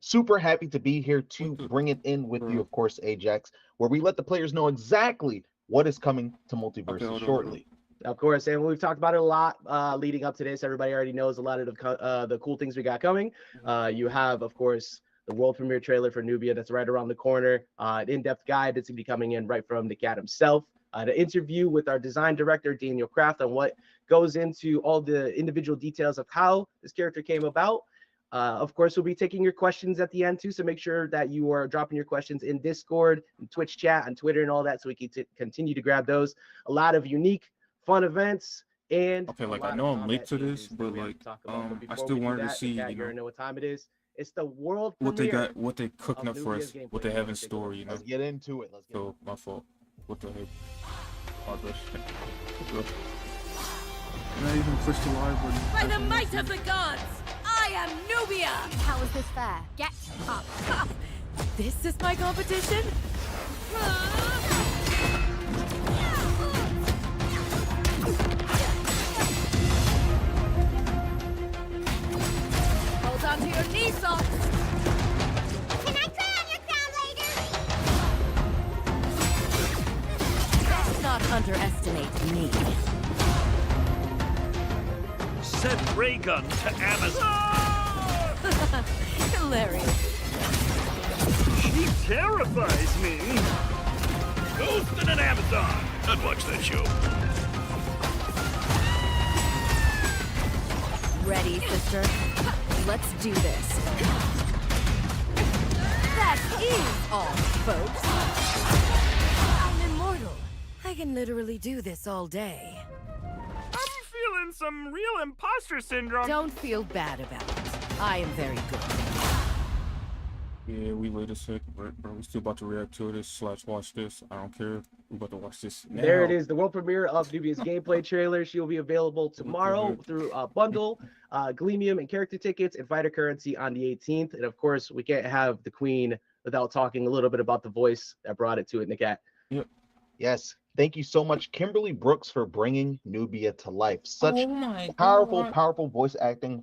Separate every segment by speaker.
Speaker 1: Super happy to be here to bring it in with you, of course, Ajax, where we let the players know exactly what is coming to MultiVersus shortly.
Speaker 2: Of course, and we've talked about it a lot leading up to this. Everybody already knows a lot of the cool things we got coming. You have, of course, the world premiere trailer for Nubia that's right around the corner. An in-depth guide that's going to be coming in right from the cat himself. The interview with our design director, Daniel Kraft, on what goes into all the individual details of how this character came about. Of course, we'll be taking your questions at the end too, so make sure that you are dropping your questions in Discord, and Twitch chat, and Twitter, and all that, so we can continue to grab those. A lot of unique, fun events, and
Speaker 3: okay, like I know I'm late to this, but like I still wanted to see,
Speaker 2: you know what time it is. It's the world
Speaker 3: what they got, what they cooking up for us, what they have in store. You know,
Speaker 1: let's get into it.
Speaker 3: So my fault. What the heck? Progress. Not even push the live button.
Speaker 4: By the might of the gods, I am Nubia!
Speaker 5: How is this fair? Get up.
Speaker 4: This is my competition? Hold on to your knee socks!
Speaker 5: Can I crown your crown later?
Speaker 4: Let's not underestimate me.
Speaker 6: Send ray gun to Amazon.
Speaker 4: Hilarious.
Speaker 6: She terrifies me. Ghost in an Amazon. I'd watch that show.
Speaker 4: Ready, sister? Let's do this. That is all, folks. I'm immortal. I can literally do this all day.
Speaker 6: Feeling some real imposter syndrome.
Speaker 4: Don't feel bad about it. I am very good.
Speaker 3: Yeah, we late as heck, bro. We still about to react to this / watch this. I don't care. We about to watch this now.
Speaker 2: There it is, the world premiere of Nubia's gameplay trailer. She will be available tomorrow through bundle, Gleamium, and character tickets and fighter currency on the 18th. And of course, we can't have the queen without talking a little bit about the voice that brought it to it, Nikat.
Speaker 3: Yep.
Speaker 1: Yes. Thank you so much, Kimberly Brooks, for bringing Nubia to life. Such powerful voice acting,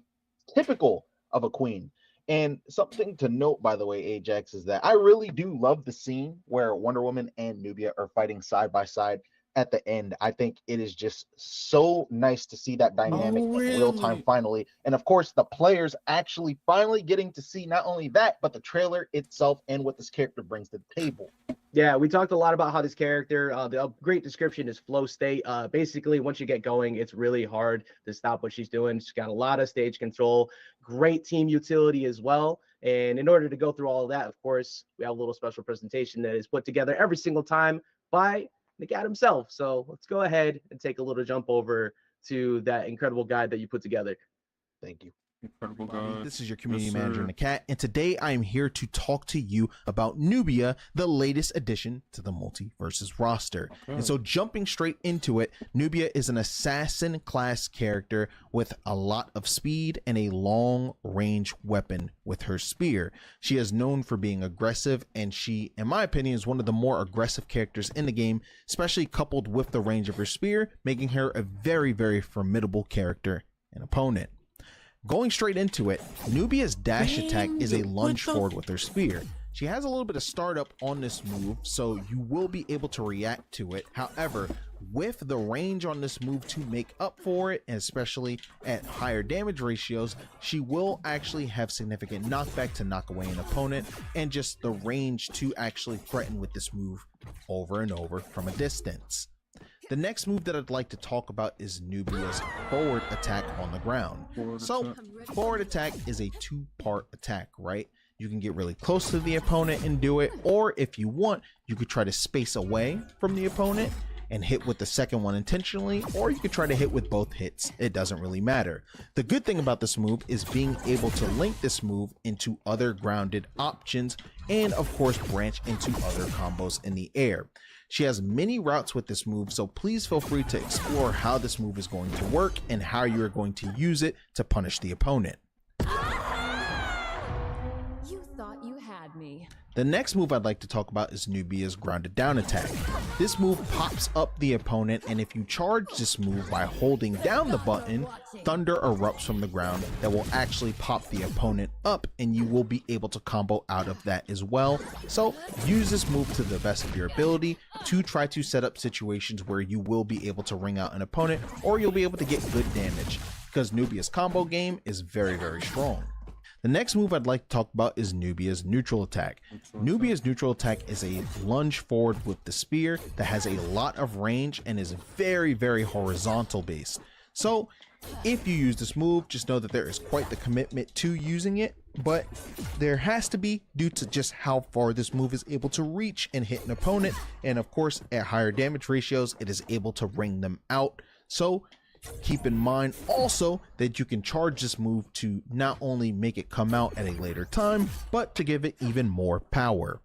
Speaker 1: typical of a queen. And something to note, by the way, Ajax, is that I really do love the scene where Wonder Woman and Nubia are fighting side by side at the end. I think it is just so nice to see that dynamic in real time finally. And of course, the players actually finally getting to see not only that, but the trailer itself and what this character brings to the table.
Speaker 2: Yeah, we talked a lot about how this character, the great description is flow state. Basically, once you get going, it's really hard to stop what she's doing. She's got a lot of stage control, great team utility as well. And in order to go through all of that, of course, we have a little special presentation that is put together every single time by the cat himself. So let's go ahead and take a little jump over to that incredible guide that you put together.
Speaker 1: Thank you.
Speaker 3: Incredible guide.
Speaker 7: This is your community manager, Nikat, and today I am here to talk to you about Nubia, the latest addition to the MultiVersus roster. And so jumping straight into it, Nubia is an assassin class character with a lot of speed and a long range weapon with her spear. She is known for being aggressive, and she, in my opinion, is one of the more aggressive characters in the game, especially coupled with the range of her spear, making her a very, very formidable character and opponent. Going straight into it, Nubia's dash attack is a lunge forward with her spear. She has a little bit of startup on this move, so you will be able to react to it. However, with the range on this move to make up for it, and especially at higher damage ratios, she will actually have significant knockback to knock away an opponent, and just the range to actually threaten with this move over and over from a distance. The next move that I'd like to talk about is Nubia's forward attack on the ground. So forward attack is a two-part attack, right? You can get really close to the opponent and do it, or if you want, you could try to space away from the opponent and hit with the second one intentionally, or you could try to hit with both hits. It doesn't really matter. The good thing about this move is being able to link this move into other grounded options, and of course branch into other combos in the air. She has many routes with this move, so please feel free to explore how this move is going to work and how you are going to use it to punish the opponent.
Speaker 4: You thought you had had me.
Speaker 7: The next move I'd like to talk about is Nubia's grounded down attack. This move pops up the opponent, and if you charge this move by holding down the button, thunder erupts from the ground that will actually pop the opponent up, and you will be able to combo out of that as well. So use this move to the best of your ability to try to set up situations where you will be able to ring out an opponent, or you'll be able to get good damage, because Nubia's combo game is very, very strong. The next move I'd like to talk about is Nubia's neutral attack. Nubia's neutral attack is a lunge forward with the spear that has a lot of range and is very, very horizontal based. So if you use this move, just know that there is quite the commitment to using it, but there has to be, due to just how far this move is able to reach and hit an opponent, and of course at higher damage ratios it is able to ring them out. So keep in mind also that you can charge this move to not only make it come out at a later time, but to give it even more power.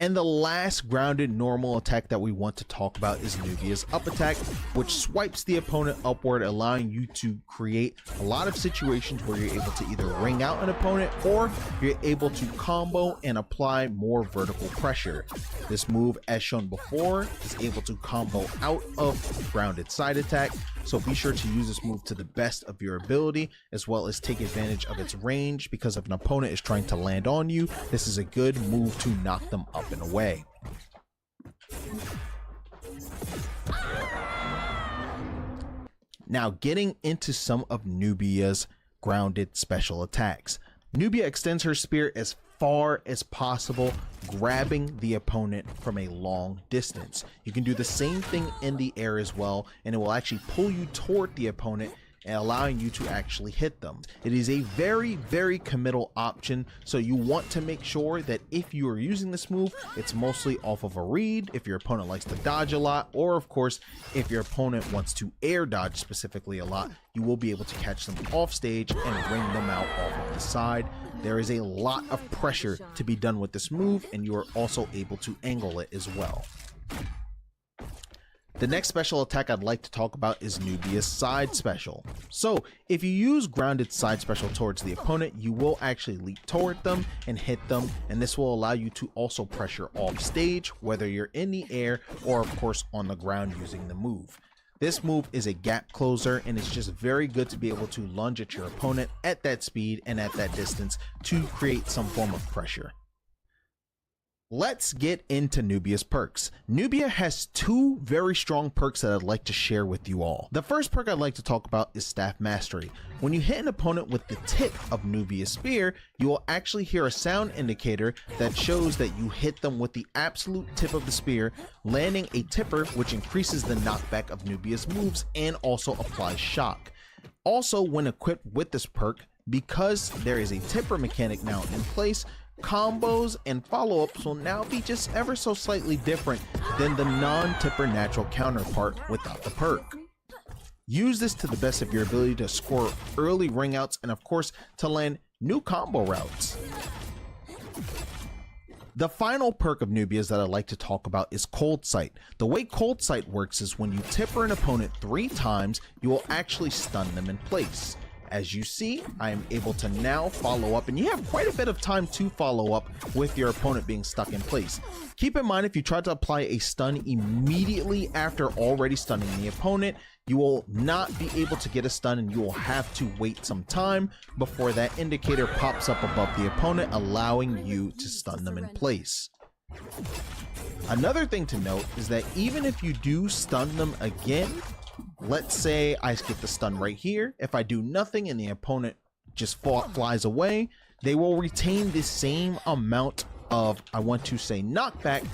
Speaker 7: And the last grounded normal attack that we want to talk about is Nubia's up attack, which swipes the opponent upward, allowing you to create a lot of situations where you're able to either ring out an opponent or you're able to combo and apply more vertical pressure. This move, as shown before, is able to combo out of grounded side attack, so be sure to use this move to the best of your ability, as well as take advantage of its range, because if an opponent is trying to land on you, this is a good move to knock them up and away. Now getting into some of Nubia's grounded special attacks. Nubia extends her spear as far as possible, grabbing the opponent from a long distance. You can do the same thing in the air as well, and it will actually pull you toward the opponent and allowing you to actually hit them. It is a very, very committal option, so you want to make sure that if you are using this move, it's mostly off of a read, if your opponent likes to dodge a lot, or of course, if your opponent wants to air dodge specifically a lot, you will be able to catch them off stage and ring them out off of the side. There is a lot of pressure to be done with this move, and you are also able to angle it as well. The next special attack I'd like to talk about is Nubia's side special. So if you use grounded side special towards the opponent, you will actually leap toward them and hit them, and this will allow you to also pressure off stage, whether you're in the air or of course on the ground using the move. This move is a gap closer, and it's just very good to be able to lunge at your opponent at that speed and at that distance to create some form of pressure. Let's get into Nubia's perks. Nubia has two very strong perks that I'd like to share with you all. The first perk I'd like to talk about is Staff Mastery. When you hit an opponent with the tip of Nubia's spear, you will actually hear a sound indicator that shows that you hit them with the absolute tip of the spear, landing a tipper, which increases the knockback of Nubia's moves and also applies shock. Also, when equipped with this perk, because there is a tipper mechanic now in place, combos and follow-ups will now be just ever so slightly different than the non-tipper natural counterpart without the perk. Use this to the best of your ability to score early ring outs and of course to land new combo routes. The final perk of Nubia's that I'd like to talk about is Cold Sight. The way Cold Sight works is when you tipper an opponent 3 times, you will actually stun them in place. As you see, I am able to now follow up, and you have quite a bit of time to follow up with your opponent being stuck in place. Keep in mind, if you try to apply a stun immediately after already stunning the opponent, you will not be able to get a stun, and you will have to wait some time before that indicator pops up above the opponent, allowing you to stun them in place. Another thing to note is that even if you do stun them again, let's say I get the stun right here, if I do nothing and the opponent just flies away, they will retain the same amount of, I want to say, knockback,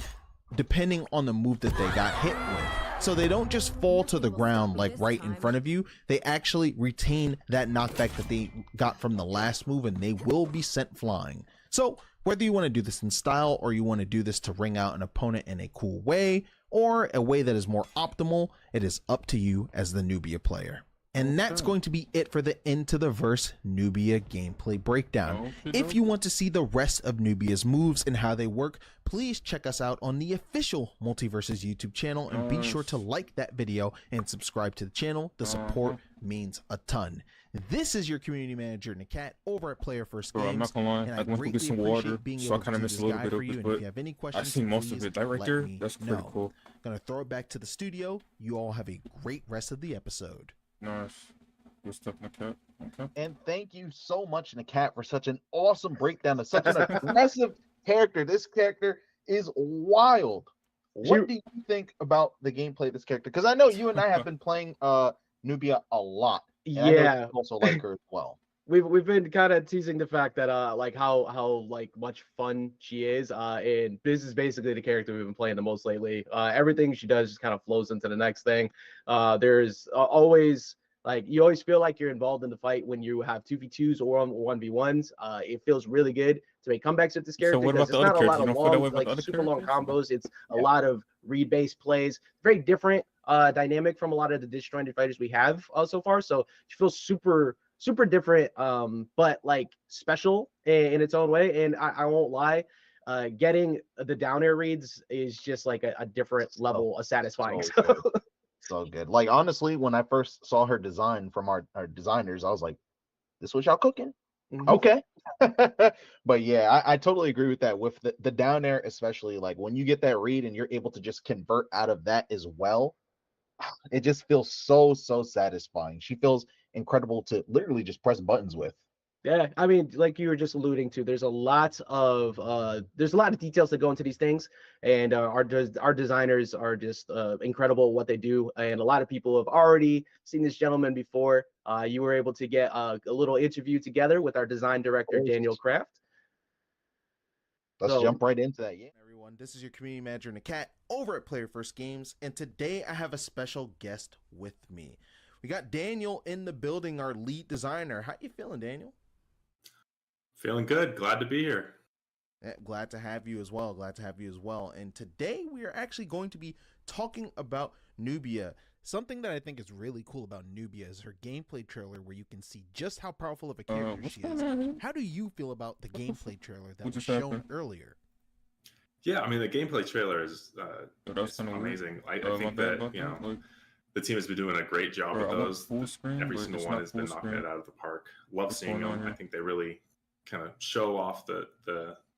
Speaker 7: depending on the move that they got hit with. So they don't just fall to the ground like right in front of you, they actually retain that knockback that they got from the last move, and they will be sent flying. So whether you want to do this in style or you want to do this to ring out an opponent in a cool way or a way that is more optimal, it is up to you as the Nubia player. And that's going to be it for the Into the Verse Nubia gameplay breakdown. If you want to see the rest of Nubia's moves and how they work, please check us out on the official MultiVersus YouTube channel, and be sure to like that video and subscribe to the channel. The support means a ton. This is your community manager, Nakat, over at Player First
Speaker 3: Bro,
Speaker 7: Games.
Speaker 3: I'm not gonna lie.
Speaker 7: And
Speaker 3: I went to get
Speaker 7: greatly
Speaker 3: some water,
Speaker 7: appreciate being
Speaker 3: so I
Speaker 7: able to
Speaker 3: kind of
Speaker 7: do
Speaker 3: missed
Speaker 7: this
Speaker 3: a little
Speaker 7: guide
Speaker 3: bit
Speaker 7: for
Speaker 3: of
Speaker 7: you.
Speaker 3: it,
Speaker 7: And
Speaker 3: but
Speaker 7: if you have any
Speaker 3: I
Speaker 7: questions,
Speaker 3: seen most of
Speaker 7: please
Speaker 3: it. That right
Speaker 7: let
Speaker 3: there,
Speaker 7: me
Speaker 3: that's pretty
Speaker 7: know.
Speaker 3: cool.
Speaker 7: Gonna throw it back to the studio. You all have a great rest of the episode.
Speaker 3: Nice. Good stuff, Nakat. Okay.
Speaker 1: And thank you so much, Nakat, for such an awesome breakdown of such an aggressive character. This character is wild. What do you think about the gameplay of this character? Because I know you and I have been playing Nubia a lot. And I know you also like her as well.
Speaker 2: We've been kind of teasing the fact that like how like much fun she is, and this is basically the character we've been playing the most lately. Everything she does just kind of flows into the next thing. There's always like you always feel like you're involved in the fight when you have 2v2s or 1v1s. It feels really good to make comebacks with this character because it's not a lot of long, like super long combos. It's a lot of read-based plays. Very different dynamic from a lot of the disjointed fighters we have so far. So she feels super different, but like special in its own way. And I won't lie, getting the down air reads is just like a different level of satisfying.
Speaker 1: So good. Like honestly, when I first saw her design from our designers, I was like, this was y'all cooking? Okay. But yeah, I totally agree with that. With the down air, especially like when you get that read and you're able to just convert out of that as well, it just feels so satisfying. She feels incredible to literally just press buttons with.
Speaker 2: Yeah, I mean, like you were just alluding to, there's a lot of details that go into these things, and our designers are just incredible at what they do, and a lot of people have already seen this gentleman before. You were able to get a little interview together with our design director, Daniel Kraft.
Speaker 1: Let's jump right into that. Yeah.
Speaker 7: Everyone, this is your community manager, Nakat, over at Player First Games, and today I have a special guest with me. We got Daniel in the building, our lead designer. How you feeling, Daniel?
Speaker 8: Feeling good. Glad to be here.
Speaker 7: Yeah, glad to have you as well. Glad to have you as well. And today we are actually going to be talking about Nubia. Something that I think is really cool about Nubia is her gameplay trailer, where you can see just how powerful of a character she is. How do you feel about the gameplay trailer that was shown earlier?
Speaker 8: Yeah, I mean, the gameplay trailer is amazing. I think that, you know, the team has been doing a great job with those. Every single one has been knocking it out of the park. Love seeing them. I think they really kind of show off the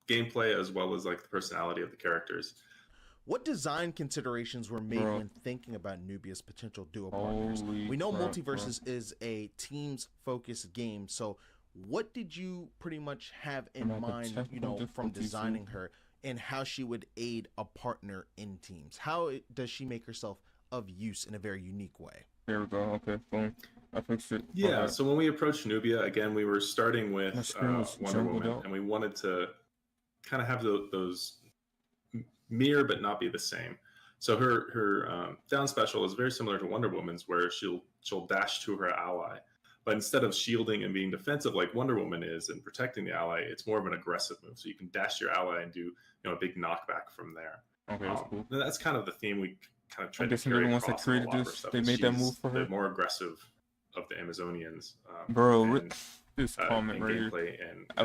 Speaker 8: gameplay as well as like the personality of the characters.
Speaker 7: What design considerations were made when thinking about Nubia's potential duo partners? We know MultiVersus is a teams-focused game, so what did you pretty much have in mind, you know, from designing her and how she would aid a partner in teams? How does she make herself of use in a very unique way?
Speaker 3: There we go. Okay, boom. I fixed it.
Speaker 8: Yeah, so when we approached Nubia, again, we were starting with Wonder Woman, and we wanted to kind of have those mirror but not be the same. So her down special is very similar to Wonder Woman's, where she'll dash to her ally, but instead of shielding and being defensive like Wonder Woman is and protecting the ally, it's more of an aggressive move. So you can dash your ally and do, you know, a big knockback from there.
Speaker 3: Okay, that's cool.
Speaker 8: And that's kind of the theme we kind of tried
Speaker 3: to carry across. The ones that created this, they made that move for her.
Speaker 8: The more aggressive of the Amazonians,
Speaker 3: bro. This comment right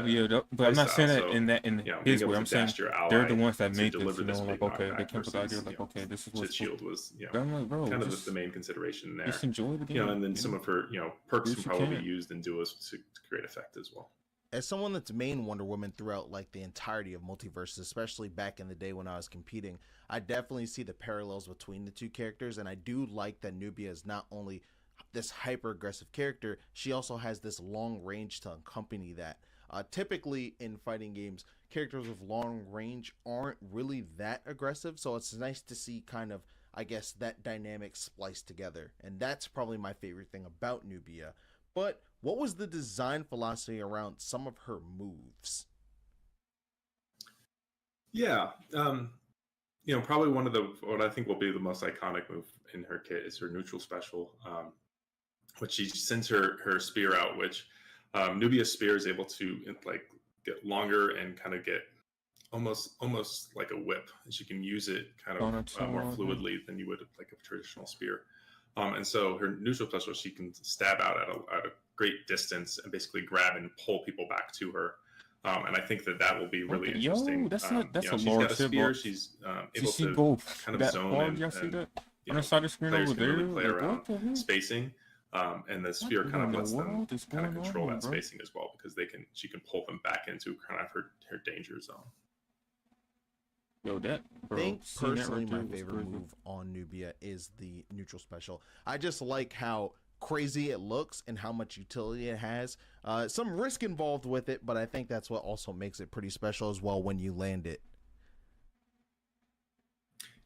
Speaker 3: here. But I'm not saying that in his way. I'm saying they're the ones that made this. You know, like okay, they came with the idea, like okay, this is what
Speaker 8: shield was. You know,
Speaker 3: I'm like, bro,
Speaker 8: kind of the main consideration there.
Speaker 3: Just enjoy the game.
Speaker 8: You know, and then some of her, you know, perks can probably be used in duos to create effect as well.
Speaker 7: As someone that's main Wonder Woman throughout like the entirety of MultiVersus, especially back in the day when I was competing, I definitely see the parallels between the two characters, and I do like that Nubia is not only this hyper aggressive character, she also has this long range to accompany that. Typically in fighting games, characters with long range aren't really that aggressive, so it's nice to see kind of, I guess, that dynamic spliced together, and that's probably my favorite thing about Nubia. But what was the design philosophy around some of her moves?
Speaker 8: Yeah, you know, probably one of what I think will be the most iconic move in her kit is her neutral special, which she sends her spear out, which Nubia's spear is able to like get longer and kind of get almost like a whip, and she can use it kind of more fluidly than you would like a traditional spear. And so her neutral special, she can stab out at a great distance and basically grab and pull people back to her. And I think that will be really interesting.
Speaker 3: That's
Speaker 8: you know, she's got a spear. She's able to kind of zone and
Speaker 3: y'all see that?
Speaker 8: On the
Speaker 3: side of the screen over there,
Speaker 8: really play around spacing. And the spear kind of lets them kind of control that
Speaker 3: bro?
Speaker 8: spacing as well, because she can pull them back into kind of her danger zone.
Speaker 3: Yo, that bro,
Speaker 7: I think personally
Speaker 3: right
Speaker 7: my favorite move on Nubia is the neutral special. I just like how crazy it looks and how much utility it has. Some risk involved with it, but I think that's what also makes it pretty special as well when you land it.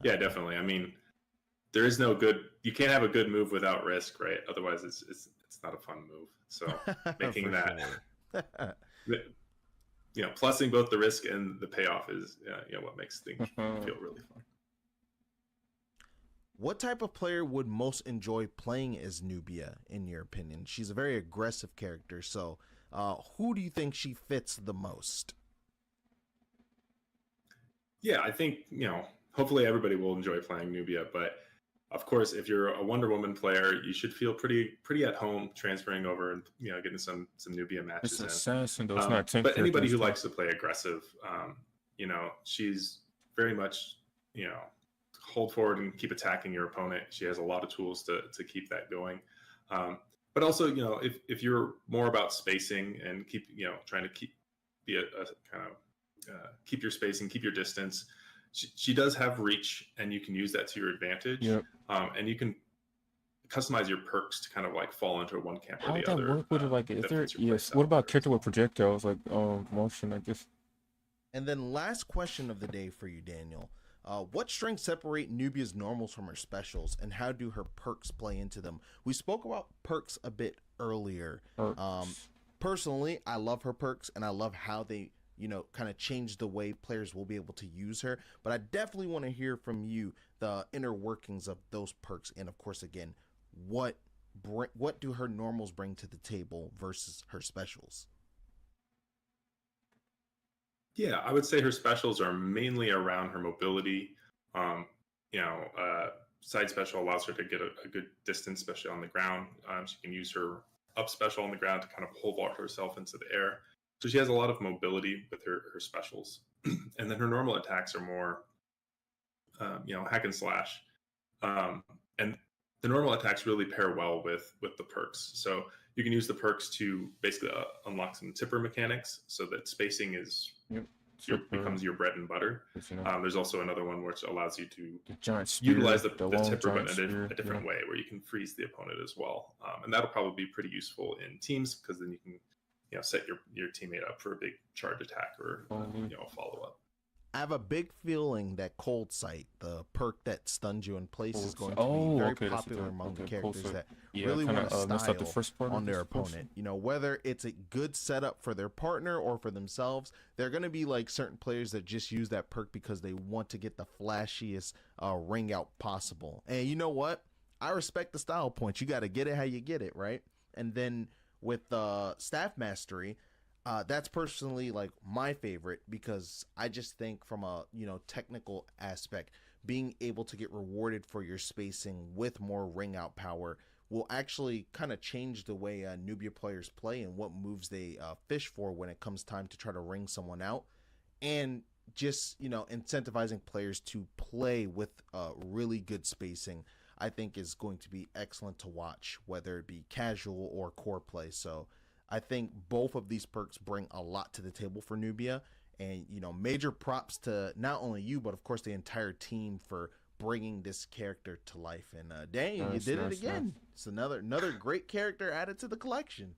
Speaker 8: Yeah, definitely. I mean, you can't have a good move without risk, right? Otherwise it's not a fun move. So making that plussing both the risk and the payoff is what makes things feel really fun.
Speaker 7: What type of player would most enjoy playing as Nubia, in your opinion? She's a very aggressive character, so who do you think she fits the most?
Speaker 8: Yeah, I think, hopefully everybody will enjoy playing Nubia, but of course, if you're a Wonder Woman player, you should feel pretty at home transferring over and getting some Nubia matches.
Speaker 3: It's assassin, though. It's not
Speaker 8: but anybody who likes to play aggressive, she's very much hold forward and keep attacking your opponent. She has a lot of tools to keep that going. But also, if you're more about spacing and trying to keep keep your spacing, keep your distance. She does have reach, and you can use that to your advantage.
Speaker 3: Yep.
Speaker 8: And you can customize your perks to kind of like fall into one camp or
Speaker 3: How
Speaker 8: the
Speaker 3: would
Speaker 8: other.
Speaker 3: that work with it? Like, is
Speaker 8: that
Speaker 3: there?
Speaker 8: fits your
Speaker 3: Yes.
Speaker 8: playstyle
Speaker 3: What about
Speaker 8: better.
Speaker 3: character with projectiles, like motion? I guess.
Speaker 7: And then last question of the day for you, Daniel. What strengths separate Nubia's normals from her specials, and how do her perks play into them? We spoke about perks a bit earlier. Personally, I love her perks, and I love how they kind of change the way players will be able to use her. But I definitely want to hear from you the inner workings of those perks, and of course, again, what do her normals bring to the table versus her specials?
Speaker 8: Yeah, I would say her specials are mainly around her mobility. Side special allows her to get a good distance, especially on the ground. She can use her up special on the ground to kind of pole vault herself into the air. So she has a lot of mobility with her specials. And then her normal attacks are more, hack and slash. And the normal attacks really pair well with the perks. So you can use the perks to basically unlock some tipper mechanics, so that spacing is becomes your bread and butter. There's also another one which allows you to utilize the tipper button in a different way, where you can freeze the opponent as well. And that'll probably be pretty useful in teams, because then you can set your teammate up for a big charge attack or a follow up.
Speaker 7: I have a big feeling that Cold Sight, the perk that stuns you in place, is going to be very popular among the characters that really want to style on their opponent. Whether it's a good setup for their partner or for themselves, they're going to be like certain players that just use that perk because they want to get the flashiest ring out possible. And you know what? I respect the style points. You got to get it how you get it, right? And then with staff mastery, that's personally like my favorite, because I just think from a technical aspect, being able to get rewarded for your spacing with more ring out power will actually kind of change the way Nubia players play and what moves they fish for when it comes time to try to ring someone out, and just incentivizing players to play with really good spacing, I think is going to be excellent to watch, whether it be casual or core play. So I think both of these perks bring a lot to the table for Nubia, and major props to not only you, but of course the entire team for bringing this character to life. And Daniel, you did it again. It's another great character added to the collection.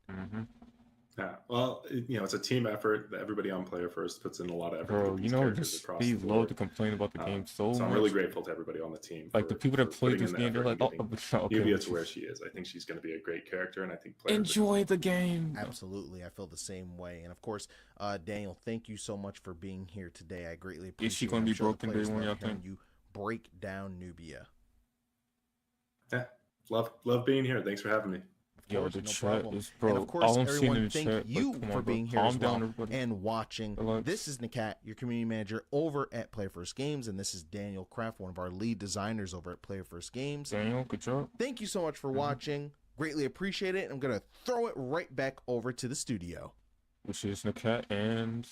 Speaker 8: Yeah, well, it's a team effort. Everybody on Player First puts in a lot of effort.
Speaker 3: Bro, they love to complain about the game so much.
Speaker 8: I'm really grateful to everybody on the team.
Speaker 3: Like the people that play this game, they're like,
Speaker 8: Nubia to where she is. I think she's going to be a great character, and I think players
Speaker 3: enjoy the game.
Speaker 7: Absolutely, I feel the same way. And of course, Daniel, thank you so much for being here today. I greatly appreciate it.
Speaker 3: Is she going to be broken day one, y'all think?
Speaker 7: You break down Nubia.
Speaker 8: Yeah, love being here. Thanks for having me.
Speaker 3: Yo, the chat is, bro,
Speaker 7: and of course, everyone, thank you for being here as well and watching. This is Nakat, your community manager over at Player First Games, and this is Daniel Kraft, one of our lead designers over at Player First Games.
Speaker 3: Daniel, good job.
Speaker 7: Thank you so much for watching. Greatly appreciate it. I'm going to throw it right back over to the studio.
Speaker 3: Which is Nakat and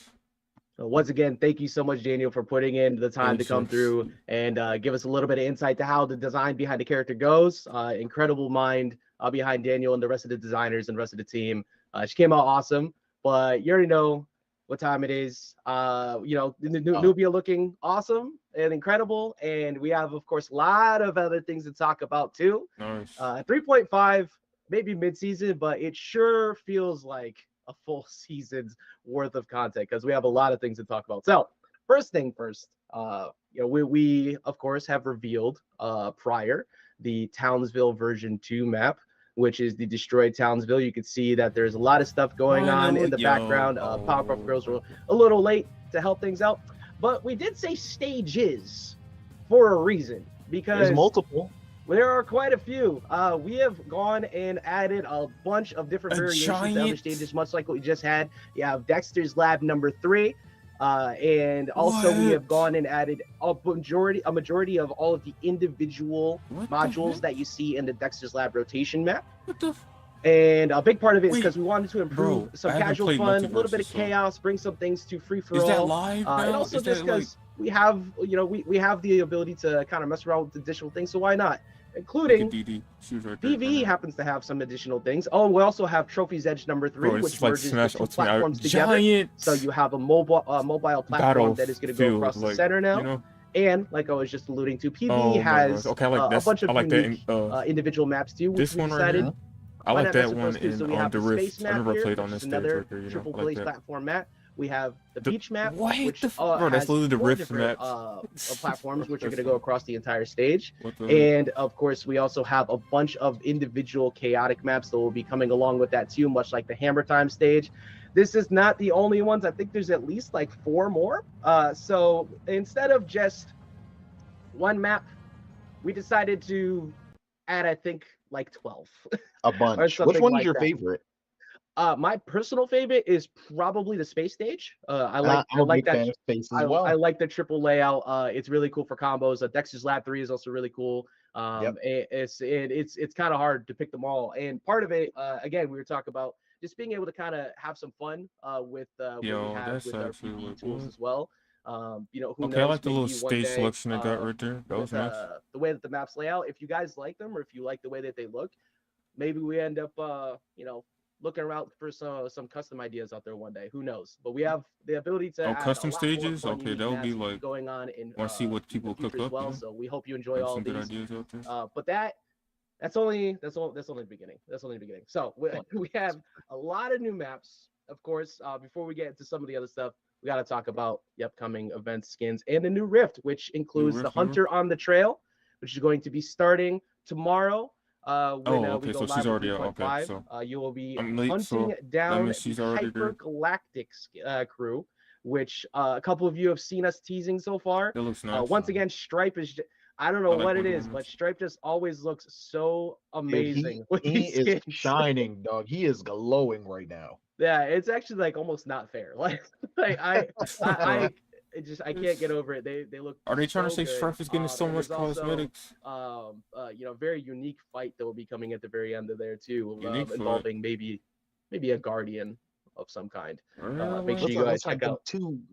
Speaker 2: So once again, thank you so much, Daniel, for putting in the time to come through and give us a little bit of insight to how the design behind the character goes. Incredible mind behind Daniel and the rest of the designers and rest of the team. She came out awesome, but you already know what time it is. Nubia looking awesome and incredible, and we have, of course, a lot of other things to talk about too.
Speaker 3: Nice.
Speaker 2: 3.5, maybe mid-season, but it sure feels like a full season's worth of content because we have a lot of things to talk about. So first thing first, we of course have revealed prior the Townsville version 2 map, which is the destroyed Townsville. You can see that there's a lot of stuff going on in the background. Powerpuff Girls were a little late to help things out, but we did say stages for a reason because
Speaker 1: there's multiple.
Speaker 2: There are quite a few. We have gone and added a bunch of different variations to other stages, much like what we just had. You have Dexter's Lab number 3. And also we have gone and added a majority of all of the individual modules that you see in the Dexter's Lab rotation map. And a big part of it is because we wanted to improve some casual fun, a little bit of chaos, bring some things to free for all.
Speaker 3: Is that live now?
Speaker 2: And also just because we have, we have the ability to kind of mess around with additional things, so why not? Including PvE happens to have some additional things. Oh, we also have Trophy's Edge number 3, which merges the two platforms together. So you have a mobile platform that is going to go across the center now. And like I was just alluding to, PvE has a bunch of unique individual maps too.
Speaker 3: This one right here. I like that one on the Rift. I never played on this stage right here.
Speaker 2: Triple play platform map. We have the beach map, which
Speaker 3: that's literally the Rift map.
Speaker 2: Platforms which are going to go across the entire stage. And of course, we also have a bunch of individual chaotic maps that will be coming along with that too, much like the Hammer Time stage. This is not the only ones. I think there's at least like 4 more. So instead of just one map, we decided to add, I think, like 12.
Speaker 1: A bunch. Which one is your favorite?
Speaker 2: My personal favorite is probably the space stage. I like that
Speaker 1: space as well.
Speaker 2: I like the triple layout. It's really cool for combos. Dexter's Lab 3 is also really cool. It's kind of hard to pick them all. And part of it, again, we were talking about just being able to kind of have some fun with what we have with our PvE tools as well. Who knows,
Speaker 3: I like the little stage selection I got right there. That was nice.
Speaker 2: The way that the maps lay out. If you guys like them, or if you like the way that they look, maybe we end up, looking around for some custom ideas out there one day. Who knows? But we have the ability to add
Speaker 3: custom stages. Okay, that would be like
Speaker 2: going on in.
Speaker 3: Want to see what people cook up?
Speaker 2: Well, so we hope you enjoy all these. Ideas out there. But that's only the beginning. That's only the beginning. So we have a lot of new maps. Of course, before we get into some of the other stuff, we got to talk about the upcoming events, skins, and the new Rift, which includes the Hunter on the Trail, which is going to be starting tomorrow.
Speaker 3: Okay, so she's already
Speaker 2: okay. So you will be hunting down the Hypergalactic crew, which a couple of you have seen us teasing so far.
Speaker 3: It looks nice.
Speaker 2: Once again, Stripe is. I don't know what it is, but Stripe just always looks so amazing.
Speaker 1: Dude, he is shining, dog. He is glowing right now.
Speaker 2: Yeah, it's actually like almost not fair. Like I can't get over it. They look.
Speaker 3: Are they trying to say
Speaker 2: good.
Speaker 3: Stripe is getting so much cosmetics?
Speaker 2: Very unique fight that will be coming at the very end of there too, involving maybe a guardian of some kind. Make sure you guys check out.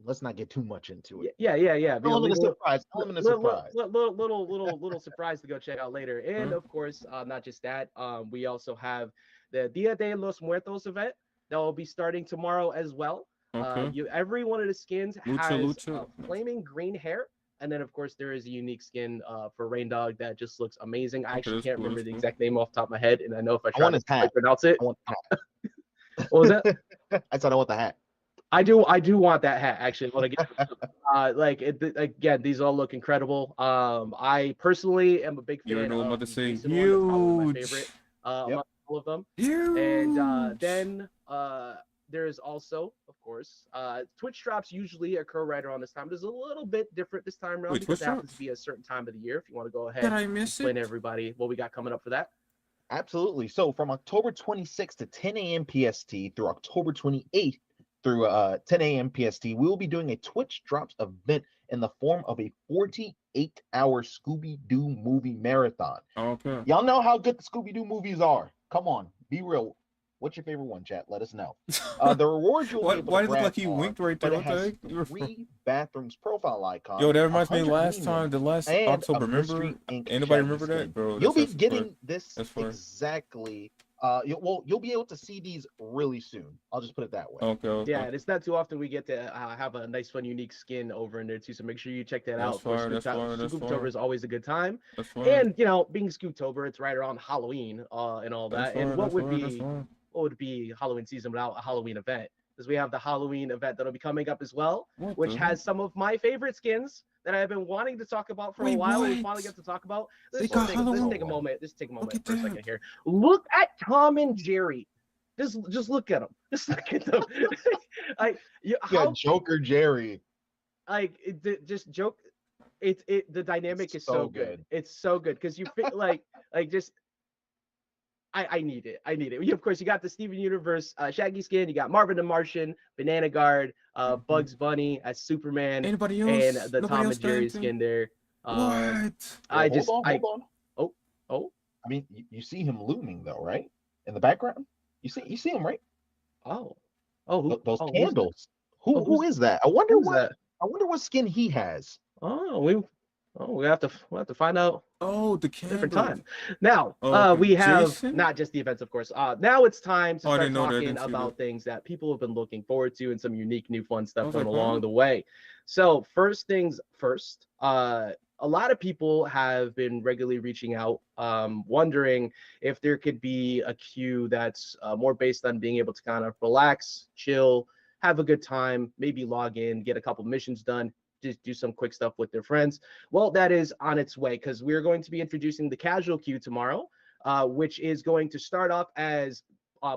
Speaker 1: Let's not get too much into it.
Speaker 2: Yeah.
Speaker 1: Element of surprise.
Speaker 2: Little surprise to go check out later. And of course, not just that. We also have the Dia de los Muertos event that will be starting tomorrow as well.
Speaker 3: Okay.
Speaker 2: Every one of the skins has flaming green hair, and then of course there is a unique skin for Rain Dog that just looks amazing. I actually can't remember the exact name off the top of my head, and I know if I try to pronounce it. What was that?
Speaker 1: I said I want the hat.
Speaker 2: I do want that hat actually. Again, these all look incredible. I personally am a big fan.
Speaker 3: You know what I'm about to say?
Speaker 2: Huge. My favorite. All of them.
Speaker 3: Huge.
Speaker 2: And then there's also, of course, Twitch drops usually occur right around this time. There's a little bit different this time around because it happens to be a certain time of the year. If you want to go ahead and explain to everybody what we got coming up for that.
Speaker 1: Absolutely. So from October 26th to 10 a.m. PST through October 28th through 10 a.m. PST, we will be doing a Twitch Drops event in the form of a 48-hour Scooby-Doo movie marathon.
Speaker 3: Okay.
Speaker 1: Y'all know how good the Scooby-Doo movies are. Come on, be real. What's your favorite one, chat? Let us know. The rewards you'll be able
Speaker 3: Why
Speaker 1: to
Speaker 3: did it look
Speaker 1: grab
Speaker 3: like he winked right there?
Speaker 1: but it
Speaker 3: What the
Speaker 1: has
Speaker 3: heck?
Speaker 1: 3 bathrooms profile icons.
Speaker 3: Yo, that reminds me
Speaker 1: 100
Speaker 3: last
Speaker 1: meme
Speaker 3: time,
Speaker 1: links,
Speaker 3: the last
Speaker 1: and
Speaker 3: October.
Speaker 1: a mystery
Speaker 3: Remember?
Speaker 1: ink
Speaker 3: Anybody
Speaker 1: Shaggy
Speaker 3: remember
Speaker 1: skin.
Speaker 3: that, bro?
Speaker 1: You'll be
Speaker 3: That's
Speaker 1: getting this
Speaker 3: That's fun.
Speaker 1: exactly. You'll be able to see these really soon. I'll just put it that way.
Speaker 3: Okay.
Speaker 2: Yeah, and it's not too often we get to have a nice, fun, unique skin over in there too. So make sure you check that out. Scooptober is always a good time. And you know, being Scooptober, it's right around Halloween and all that. And what would be Halloween season without a Halloween event? Because we have the Halloween event that'll be coming up as well, which has some of my favorite skins that I've been wanting to talk about for a while. We finally get to talk about. Let's take a moment for a second here. Look at Tom and Jerry. Just look at them. Just look at them.
Speaker 1: Joker Jerry.
Speaker 2: Just joke. The dynamic is so good. It's so good because you feel I need it. Of course, you got the Steven Universe Shaggy skin. You got Marvin the Martian, Banana Guard, Bugs Bunny as Superman, and the Tom and Jerry skin there.
Speaker 3: What?
Speaker 1: Hold on. Oh. I mean, you see him looming though, right? In the background, you see him, right? Those candles. Who is that? I wonder what skin he has.
Speaker 2: We'll have to find out.
Speaker 3: The
Speaker 2: different time. Now, we have not just the events, of course. Now it's time to start talking about things that people have been looking forward to and some unique, new, fun stuff going along the way. So first things first, a lot of people have been regularly reaching out, wondering if there could be a queue that's more based on being able to kind of relax, chill, have a good time, maybe log in, get a couple missions done, just do some quick stuff with their friends. Well, that is on its way because we're going to be introducing the casual queue tomorrow, which is going to start off as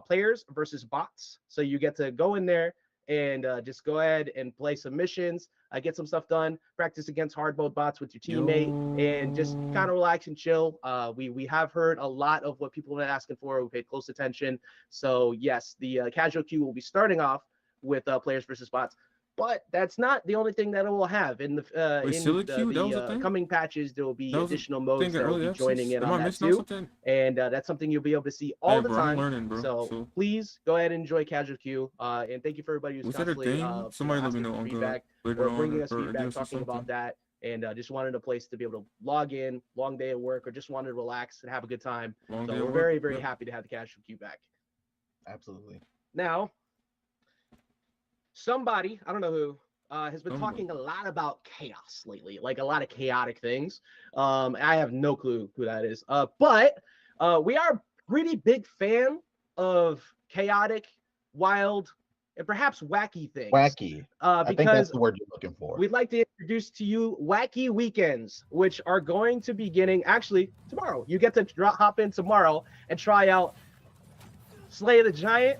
Speaker 2: players versus bots. So you get to go in there and just go ahead and play some missions, get some stuff done, practice against hard mode bots with your teammate, and just kind of relax and chill. We have heard a lot of what people have been asking for. We paid close attention. So yes, the casual queue will be starting off with players versus bots. But that's not the only thing that it will have. In the coming patches, there will be additional modes that will be joining in on that too. And that's something you'll be able to see all the time. So please go ahead and enjoy Casual Queue. And thank you for everybody who's constantly
Speaker 3: somebody let me know
Speaker 2: feedback or bringing us feedback, talking about that. And just wanted a place to be able to log in, long day at work, or just wanted to relax and have a good time. So we're very, very happy to have the Casual Queue back.
Speaker 1: Absolutely.
Speaker 2: Now, somebody, I don't know who, has been talking a lot about chaos lately, like a lot of chaotic things. I have no clue who that is. But we are a pretty big fan of chaotic, wild, and perhaps wacky things.
Speaker 1: Wacky. I think that's the word you're looking for.
Speaker 2: We'd like to introduce to you Wacky Weekends, which are going to be beginning actually tomorrow. You get to hop in tomorrow and try out Slay the Giant,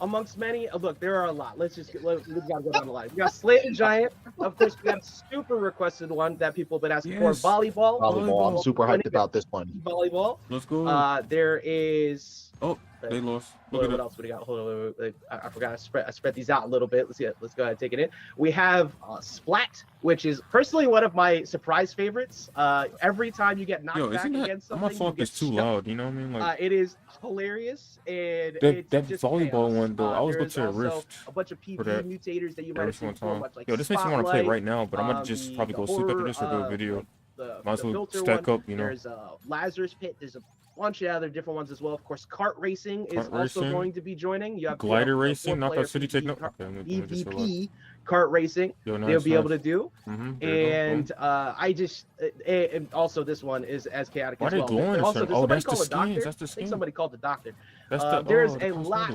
Speaker 2: amongst many. Look, there are a lot. We've got to go down the line. We got Slay the Giant. Of course, we got a super requested one that people have been asking for. Volleyball.
Speaker 1: I'm super hyped about this one.
Speaker 2: Volleyball.
Speaker 3: Let's go.
Speaker 2: There is.
Speaker 3: They lost.
Speaker 2: What else would we got? Hold on. I forgot. I spread these out a little bit. Let's go ahead and take it in. We have Splat, which is personally one of my surprise favorites. Every time you get knocked back against something,
Speaker 3: my phone is too loud. You know what I mean? Like
Speaker 2: it is hilarious, and
Speaker 3: that volleyball one though. I was going to Rift.
Speaker 2: A bunch of PvP mutators that you might have seen before, much like
Speaker 3: this makes me want to play right now, but I'm gonna just probably go sleep after this or do a video. Might as well stack up, you know.
Speaker 2: There's Lazarus Pit. There's a bunch of other different ones as well. Of course, kart racing is also going to be joining. You have
Speaker 3: glider racing, not that city take no.
Speaker 2: EVP kart racing. They'll be able to do. And I just and also this one is as chaotic as well. Also, there's somebody called the Doctor. I think somebody called the Doctor. There's a lot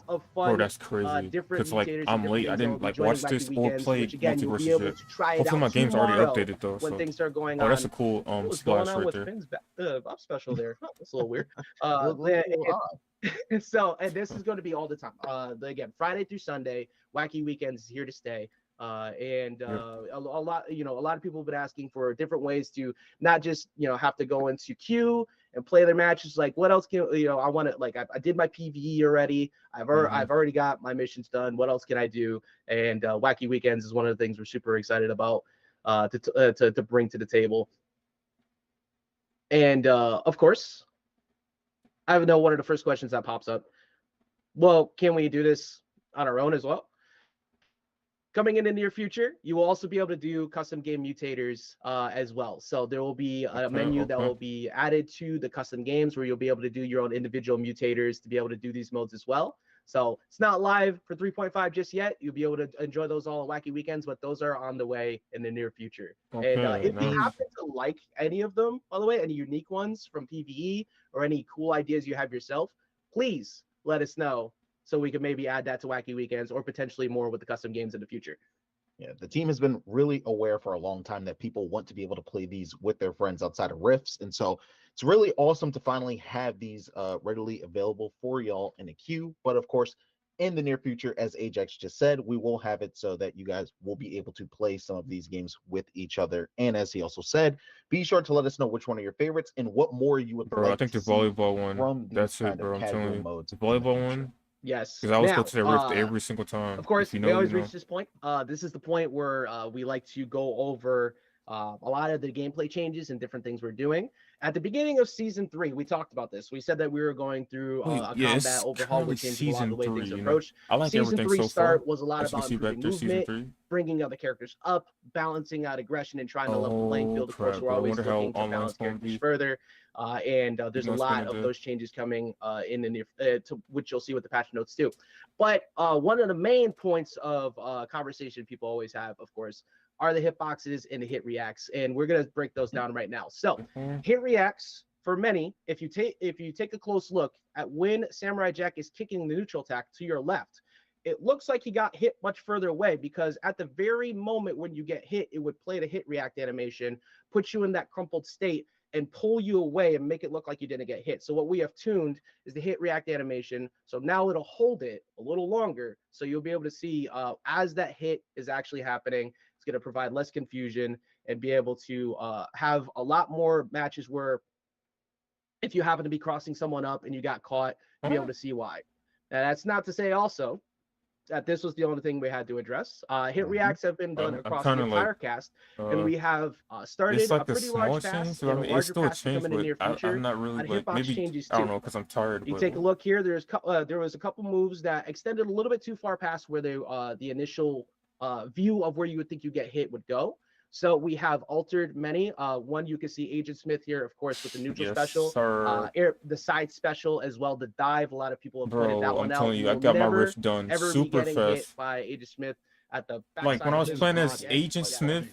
Speaker 2: of fun.
Speaker 3: Bro, that's crazy.
Speaker 2: Different
Speaker 3: like I'm late. I didn't like watch this or play MultiVersus yet. Hopefully my game's already updated though.
Speaker 2: When things start going on.
Speaker 3: Oh, that's a cool splash right there.
Speaker 2: I'm special there. That's a little weird. So, and this is going to be all the time. Again, Friday through Sunday, Wacky Weekends is here to stay. A lot of people have been asking for different ways to not just, have to go into queue and play their matches. Like, what else can, I want to, like, I did my PvE already. I've already got my missions done. What else can I do? And Wacky Weekends is one of the things we're super excited about to bring to the table. And of course, I know one of the first questions that pops up. Well, can we do this on our own as well? Coming in the near future, you will also be able to do custom game mutators as well. So there will be a menu that will be added to the custom games where you'll be able to do your own individual mutators to be able to do these modes as well. So it's not live for 3.5 just yet. You'll be able to enjoy those all at Wacky Weekends, but those are on the way in the near future. And if you happen to like any of them, by the way, any unique ones from PvE or any cool ideas you have yourself, please let us know, so we can maybe add that to Wacky Weekends or potentially more with the custom games in the future.
Speaker 1: Yeah, the team has been really aware for a long time that people want to be able to play these with their friends outside of Rifts. And so it's really awesome to finally have these readily available for y'all in a queue. But of course, in the near future, as Ajax just said, we will have it so that you guys will be able to play some of these games with each other. And as he also said, be sure to let us know which one of your favorites and what more you would like
Speaker 3: I think
Speaker 1: to
Speaker 3: the volleyball one,
Speaker 1: from these
Speaker 3: that's
Speaker 1: kind
Speaker 3: it, bro.
Speaker 1: of
Speaker 3: I'm telling
Speaker 1: casual
Speaker 3: you.
Speaker 1: modes.
Speaker 3: The volleyball one,
Speaker 2: yes.
Speaker 3: Because I always go to the Rift every single time.
Speaker 2: Of course,
Speaker 3: you
Speaker 2: we always reach this point. This is the point where we like to go over a lot of the gameplay changes and different things we're doing. At the beginning of Season 3, we talked about this. We said that we were going through a combat overhaul, which changed a lot of the way things approached.
Speaker 3: I like
Speaker 2: Season 3
Speaker 3: so
Speaker 2: start
Speaker 3: far.
Speaker 2: was a lot about improving movement, bringing other characters up, balancing out aggression, and trying to level the playing field. Of course, we're always looking to balance characters further. And there's a lot of those changes coming in the near, to which you'll see with the patch notes too. But one of the main points of conversation people always have, of course, are the hitboxes and the hit reacts, and we're gonna break those down right now. So, hit reacts for many, if you take a close look at when Samurai Jack is kicking the neutral attack to your left, it looks like he got hit much further away, because at the very moment when you get hit, it would play the hit react animation, put you in that crumpled state, and pull you away and make it look like you didn't get hit. So what we have tuned is the hit react animation. So now it'll hold it a little longer. So you'll be able to see as that hit is actually happening. It's going to provide less confusion and be able to have a lot more matches where if you happen to be crossing someone up and you got caught, you'll be able to see why. Now, that's not to say also that this was the only thing we had to address. Hit reacts have been done across the entire cast, and we have started a pretty large fast and a larger fast coming in the near future.
Speaker 3: I'm not really, like,
Speaker 2: maybe changes too.
Speaker 3: I don't know, because I'm tired.
Speaker 2: You take a look here. There was a couple moves that extended a little bit too far past where the initial view of where you would think you get hit would go. So we have altered many. One, you can see Agent Smith here, of course, with the neutral special, the side special as well, the dive. A lot of people have pointed that one out.
Speaker 3: I'm telling you, I got my rift done super fast.
Speaker 2: Hit by Agent Smith at the
Speaker 3: like when I was playing as Agent Smith,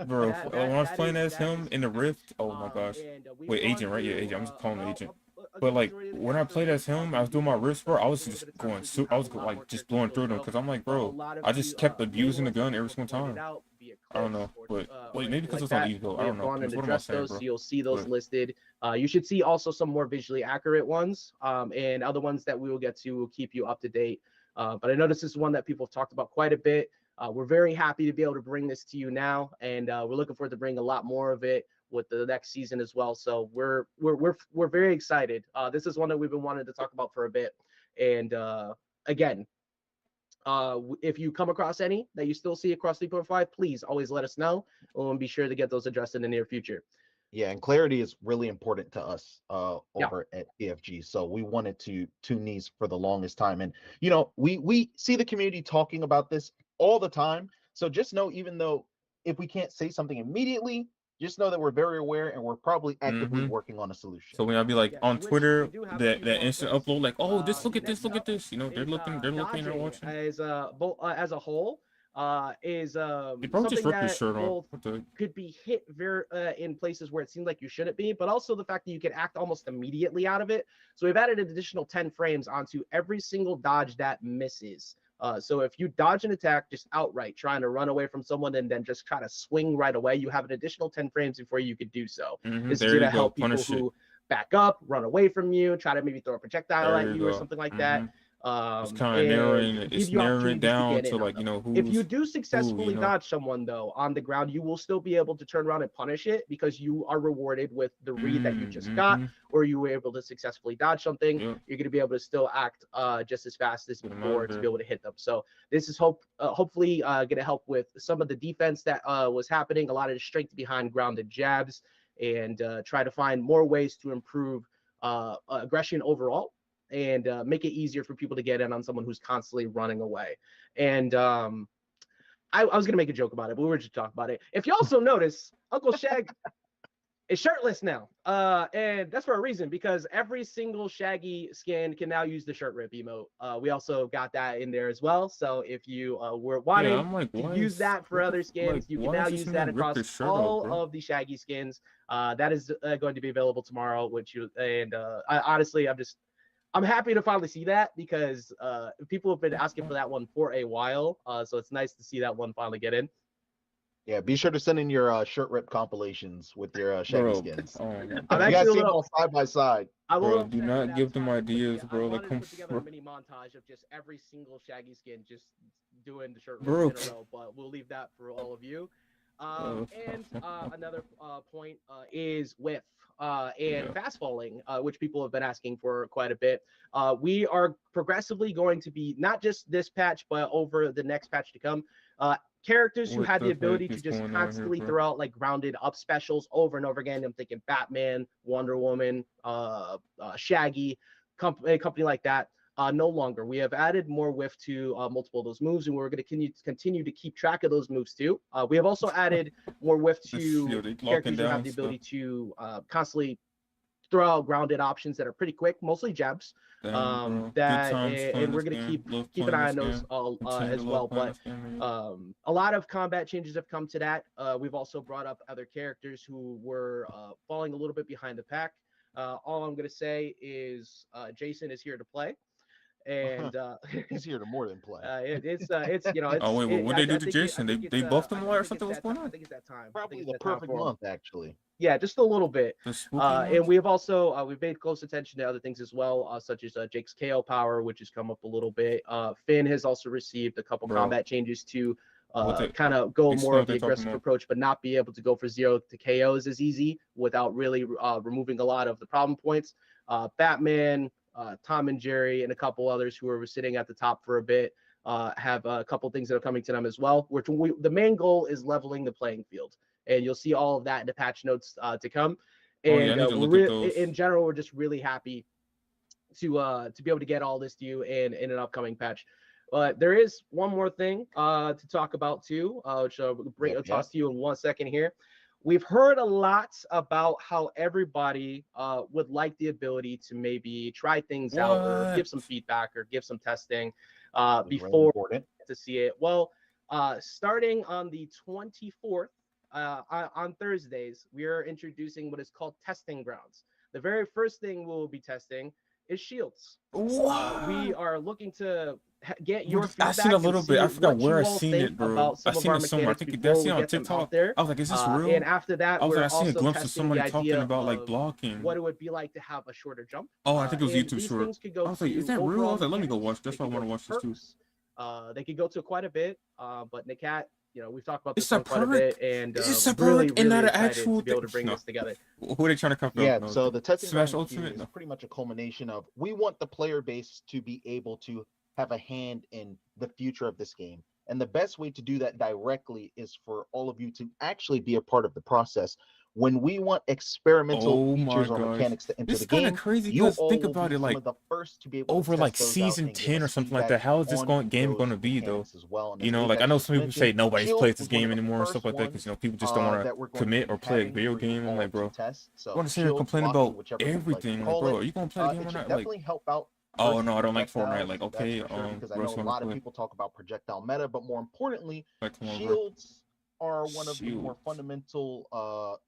Speaker 3: bro. When I was playing as him in the rift, oh my gosh. Wait, Agent, right? Yeah, Agent. I'm just calling him Agent. But like when I played as him, I was doing my wrist, bro. I was just going, I was like just blowing through them, because I'm like, bro, I just kept abusing the gun every single time. I don't know, but wait, maybe because it's on Evo. I don't know. What am I saying, bro?
Speaker 2: So you'll see those listed. You should see also some more visually accurate ones, and other ones that we will get to will keep you up to date. But I know this is one that people have talked about quite a bit. We're very happy to be able to bring this to you now, and we're looking forward to bring a lot more of it with the next season as well. So we're very excited. This is one that we've been wanting to talk about for a bit. And again, if you come across any that you still see across 3.5, please always let us know. We'll be sure to get those addressed in the near future.
Speaker 1: Yeah, and clarity is really important to us over at PFG. So we wanted to tune these for the longest time. And, you know, we see the community talking about this all the time. So just know, even though if we can't say something immediately, just know that we're very aware and we're probably actively working on a solution.
Speaker 3: So when I'll be like on Twitter, that instant upload, like, oh, look at this, you know, they're looking, they're watching.
Speaker 2: As a whole, is
Speaker 3: something
Speaker 2: that could be hit in places where it seems like you shouldn't be, but also the fact that you can act almost immediately out of it. So we've added an additional 10 frames onto every single dodge that misses. So if you dodge an attack just outright, trying to run away from someone and then just kind of swing right away, you have an additional 10 frames before you could do so. This is going to help people who back up, run away from you, try to maybe throw a projectile at you or something like that.
Speaker 3: It's kind of narrowing down to, like, you know,
Speaker 2: if you do successfully dodge someone though on the ground, you will still be able to turn around and punish it, because you are rewarded with the read that you just got, or you were able to successfully dodge something. You're going to be able to still act just as fast as before to be able to hit them. So this is hopefully going to help with some of the defense that was happening, a lot of the strength behind grounded jabs, and try to find more ways to improve aggression overall, and make it easier for people to get in on someone who's constantly running away. And I was gonna make a joke about it, but we were just talking about it. If you also notice, Uncle Shag is shirtless now, and that's for a reason, because every single Shaggy skin can now use the shirt rip emote. We also got that in there as well. So if you were wanting to use that for other skins, you can now use that across all of the Shaggy skins. That is going to be available tomorrow. I'm happy to finally see that, because people have been asking for that one for a while. So it's nice to see that one finally get in.
Speaker 1: Yeah, be sure to send in your shirt rip compilations with your Shaggy skins.
Speaker 2: I'm
Speaker 1: you guys see them all side by side.
Speaker 2: I will
Speaker 3: do not give them ideas, bro.
Speaker 2: I wanted to put together a mini montage of just every single Shaggy skin just doing the shirt rip in a row, but we'll leave that for all of you. And another point is width and fast falling, which people have been asking for quite a bit. We are progressively going to be, not just this patch, but over the next patch to come, characters who had the ability to just constantly throw out like rounded up specials over and over again. I'm thinking Batman, Wonder Woman, Shaggy, company like that. No longer. We have added more whiff to multiple of those moves, and we're going to continue to keep track of those moves too. We have also added more whiff to characters who have the ability to constantly throw out grounded options that are pretty quick, mostly jabs. And we're going to keep an eye on those as well. But a lot of combat changes have come to that. We've also brought up other characters who were falling a little bit behind the pack. All I'm going to say is Jason is here to play. And
Speaker 1: he's here to more than play.
Speaker 2: It's
Speaker 3: what they do to Jason? They buffed him or something? What's going on?
Speaker 2: I think it's that time.
Speaker 1: Probably the perfect month, actually.
Speaker 2: Yeah, just a little bit. And we have also we've paid close attention to other things as well, such as Jake's KO power, which has come up a little bit. Finn has also received a couple combat changes to kind of go more of the aggressive approach, but not be able to go for 0 to KOs as easy without really removing a lot of the problem points. Batman, Tom and Jerry, and a couple others who were sitting at the top for a bit have a couple things that are coming to them as well. The main goal is leveling the playing field, and you'll see all of that in the patch notes to come. And in general, we're just really happy to be able to get all this to you in an upcoming patch. But there is one more thing to talk about too, which I'll toss to you in 1 second here. We've heard a lot about how everybody would like the ability to maybe try things out or give some feedback or give some testing before to see it. Well, starting on the 24th, on Thursdays, we are introducing what is called testing grounds. The very first thing we'll be testing is shields. We are looking to get your feedback.
Speaker 3: I seen a little bit. I forgot where I seen it, bro. I seen it somewhere. I think that's on TikTok. I was like, is this real?
Speaker 2: And after that,
Speaker 3: I seen a glimpse of somebody talking about like blocking.
Speaker 2: What it would be like to have a shorter jump.
Speaker 3: Oh, I think it was YouTube short. I was like, is that real? I was like, let me go watch. That's why I want to watch this too.
Speaker 2: They could go to quite a bit, but Nikat, we've talked about this quite a bit, and
Speaker 3: it's a
Speaker 2: really
Speaker 3: and not an actual
Speaker 2: to be able to bring this together.
Speaker 3: Who are they trying to cover?
Speaker 1: Yeah, so the testing Smash Ultimate is pretty much a culmination of, we want the player base to be able to have a hand in the future of this game. And the best way to do that directly is for all of you to actually be a part of the process. When we want experimental features or mechanics to enter the game,
Speaker 3: crazy. You think about it, like
Speaker 1: the first to be able
Speaker 3: over
Speaker 1: to
Speaker 3: like season 10 or something like that. How is this game going to be though? You know, like I know some people say nobody's plays this game anymore and stuff like that because people just don't want to commit or play a video game. And like, bro, I want to sit here complaining about everything. Like, bro, are you gonna play the game or not?
Speaker 1: Definitely help out.
Speaker 3: Oh no, I don't like Fortnite. Like, okay,
Speaker 1: because I know a lot of people talk about projectile meta, but more importantly, shields are one of the more fundamental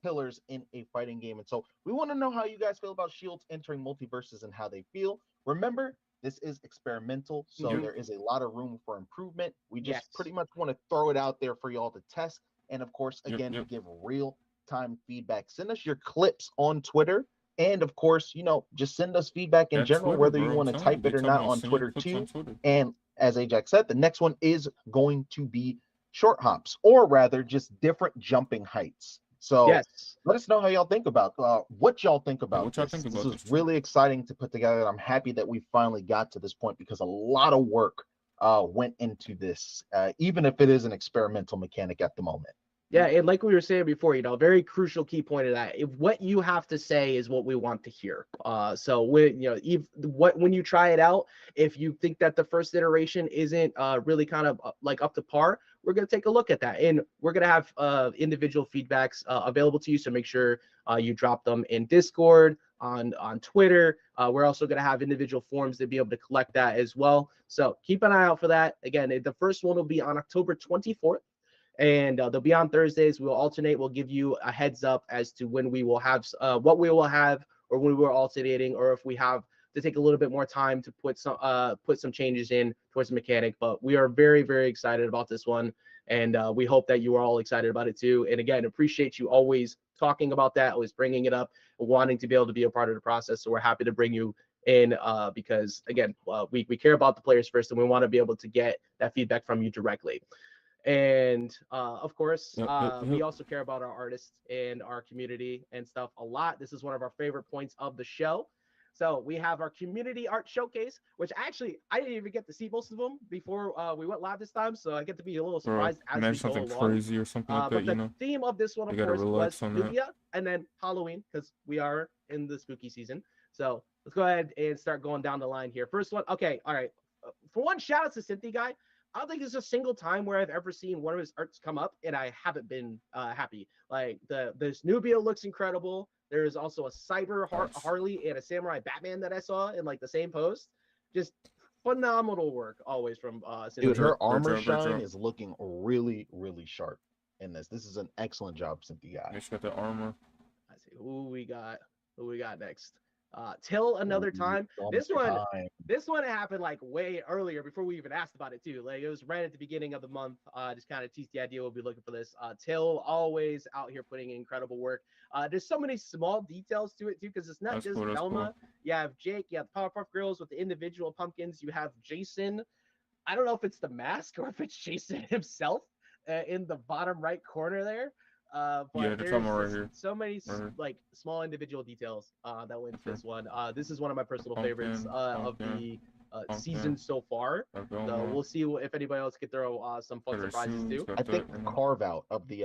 Speaker 1: pillars in a fighting game. And so we want to know how you guys feel about shields entering MultiVersus and how they feel. Remember, this is experimental, so there is a lot of room for improvement. We just pretty much want to throw it out there for y'all to test, and of course, again, to give real-time feedback. Send us your clips on Twitter. And of course, just send us feedback in general,
Speaker 3: Twitter,
Speaker 1: whether you want to type it or not, on Twitter too. And as Ajax said, the next one is going to be short hops, or rather just different jumping heights. So let us know how y'all think about what y'all think about this. This is really exciting to put together. I'm happy that we finally got to this point because a lot of work went into this, even if it is an experimental mechanic at the moment.
Speaker 2: Yeah, and like we were saying before, a very crucial key point of that. If what you have to say is what we want to hear. So when when you try it out, if you think that the first iteration isn't really kind of like up to par, we're gonna take a look at that, and we're gonna have individual feedbacks available to you. So make sure you drop them in Discord, on Twitter. We're also gonna have individual forms to be able to collect that as well. So keep an eye out for that. Again, the first one will be on October 24th. And they'll be on Thursdays. We'll alternate. We'll give you a heads up as to when we will have what we will have, or when we're alternating, or if we have to take a little bit more time to put some changes in towards the mechanic. But we are very, very excited about this one, and we hope that you are all excited about it too. And again, appreciate you always talking about that, always bringing it up, wanting to be able to be a part of the process. So we're happy to bring you in because again, we care about the players first, and we want to be able to get that feedback from you directly. And of course, we also care about our artists and our community and stuff a lot. This is one of our favorite points of the show. So we have our community art showcase, which actually I didn't even get to see most of them before we went live this time. So I get to be a little surprised as we go
Speaker 3: something
Speaker 2: along.
Speaker 3: Crazy or something like
Speaker 2: But
Speaker 3: that,
Speaker 2: the theme of this one, of course, was Nubia and then Halloween, because we are in the spooky season. So let's go ahead and start going down the line here. First one. Okay. All right. For one, shout out to Cynthia Guy. I don't think there's a single time where I've ever seen one of his arts come up and I haven't been happy. Like this Nubia looks incredible. There's also a cyber Harley and a samurai Batman that I saw in like the same post. Just phenomenal work always from
Speaker 1: Dude, her armor shine is looking really, really sharp in this. This is an excellent job, Cynthia.
Speaker 3: She's got the armor.
Speaker 2: I see who we got next. Till another time. This one happened like way earlier before we even asked about it too. Like it was right at the beginning of the month. Just kind of teased the idea we'll be looking for this. Till always out here putting in incredible work. There's so many small details to it too, because it's not just Velma. You have Jake, you have the Powerpuff Girls with the individual pumpkins. You have Jason. I don't know if it's the mask or if it's Jason himself in the bottom right corner there. But
Speaker 3: yeah,
Speaker 2: there's
Speaker 3: right here.
Speaker 2: So many like small individual details that went into this one. This is one of my personal favorites of the season so far. So we'll see if anybody else can throw some fun surprises too.
Speaker 1: I think the carve out of the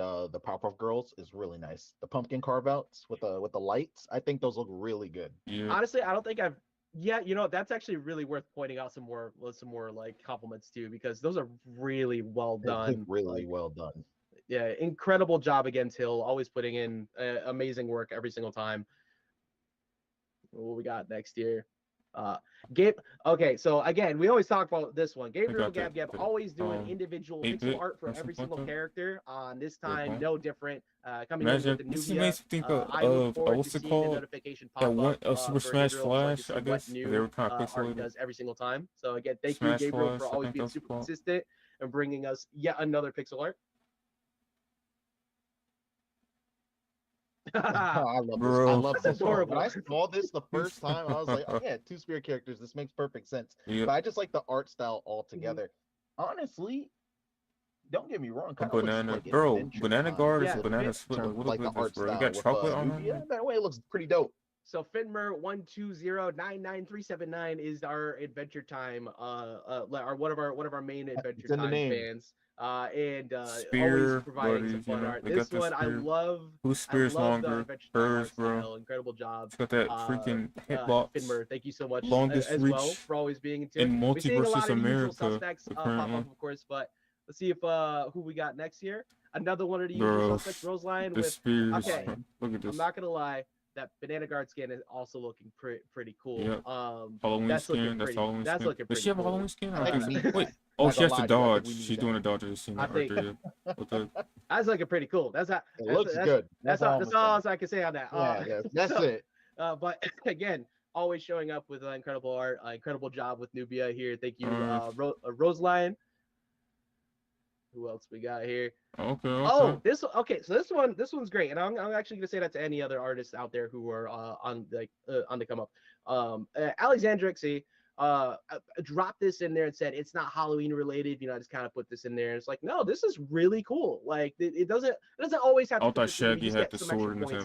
Speaker 1: Powerpuff Girls is really nice. The pumpkin carve outs with the lights, I think those look really good.
Speaker 3: Yeah.
Speaker 2: Honestly, I don't think I've. Yeah, that's actually really worth pointing out some more like compliments too, because those are really well done.
Speaker 1: Really well done.
Speaker 2: Yeah, incredible job again, Till. Always putting in amazing work every single time. What we got next year? Gabe. Okay, so again, we always talk about this one. Gabriel Gab always doing individual pixel art for every single character. This time, no different. Coming in with the Nubia.
Speaker 3: This makes me think of what's it called? That one, Super Smash Flash, I guess. They were kind of pixelated.
Speaker 2: Does every single time. So again, thank you, Gabriel, for always being super consistent and bringing us yet another pixel art.
Speaker 1: I love this. I love this. When I saw this the first time, I was like, "Oh yeah, two spirit characters. This makes perfect sense." But I just like the art style altogether. Honestly, don't get me wrong.
Speaker 3: Banana, bro. Banana guard is banana split.
Speaker 1: Like the art style.
Speaker 3: You got chocolate on it.
Speaker 1: Yeah, that way it looks pretty dope.
Speaker 2: So Finmer 120999379 is our Adventure Time. One of our main Adventure Time fans.
Speaker 3: Spear,
Speaker 2: always providing some fun art. This one I love.
Speaker 3: Whose spear's longer? Hers, bro.
Speaker 2: Incredible job.
Speaker 3: It's got that freaking hitbox.
Speaker 2: Finmer, thank you so much.
Speaker 3: Longest
Speaker 2: as
Speaker 3: reach
Speaker 2: well for always being in tune.
Speaker 3: In MultiVersus America.
Speaker 2: Suspects, pop up, of course, but let's see if who we got next year. Another one of the usual suspects, Roseline with
Speaker 3: spears. Okay, look at this.
Speaker 2: I'm not gonna lie. That banana guard skin is also looking pretty cool.
Speaker 3: Yep. Halloween skin. That's Halloween skin.
Speaker 2: Looking
Speaker 3: Does she have a Halloween skin? Wait.
Speaker 1: Oh,
Speaker 3: she has to dodge. She's doing a dodge. Scene right there. Okay.
Speaker 2: That's looking pretty cool. It
Speaker 1: looks good.
Speaker 2: That's all I can say on that.
Speaker 1: That's it.
Speaker 2: But again, always showing up with incredible art. Incredible job with Nubia here. Thank you, Roselion. Who else we got here?
Speaker 3: Okay.
Speaker 2: Oh, this one's great, and I'm actually gonna say that to any other artists out there who are on the come up. Alexandrixie dropped this in there and said it's not Halloween related. I just kind of put this in there. It's like, no, this is really cool. Like it doesn't always have.
Speaker 3: I thought Shaggy had the sword in his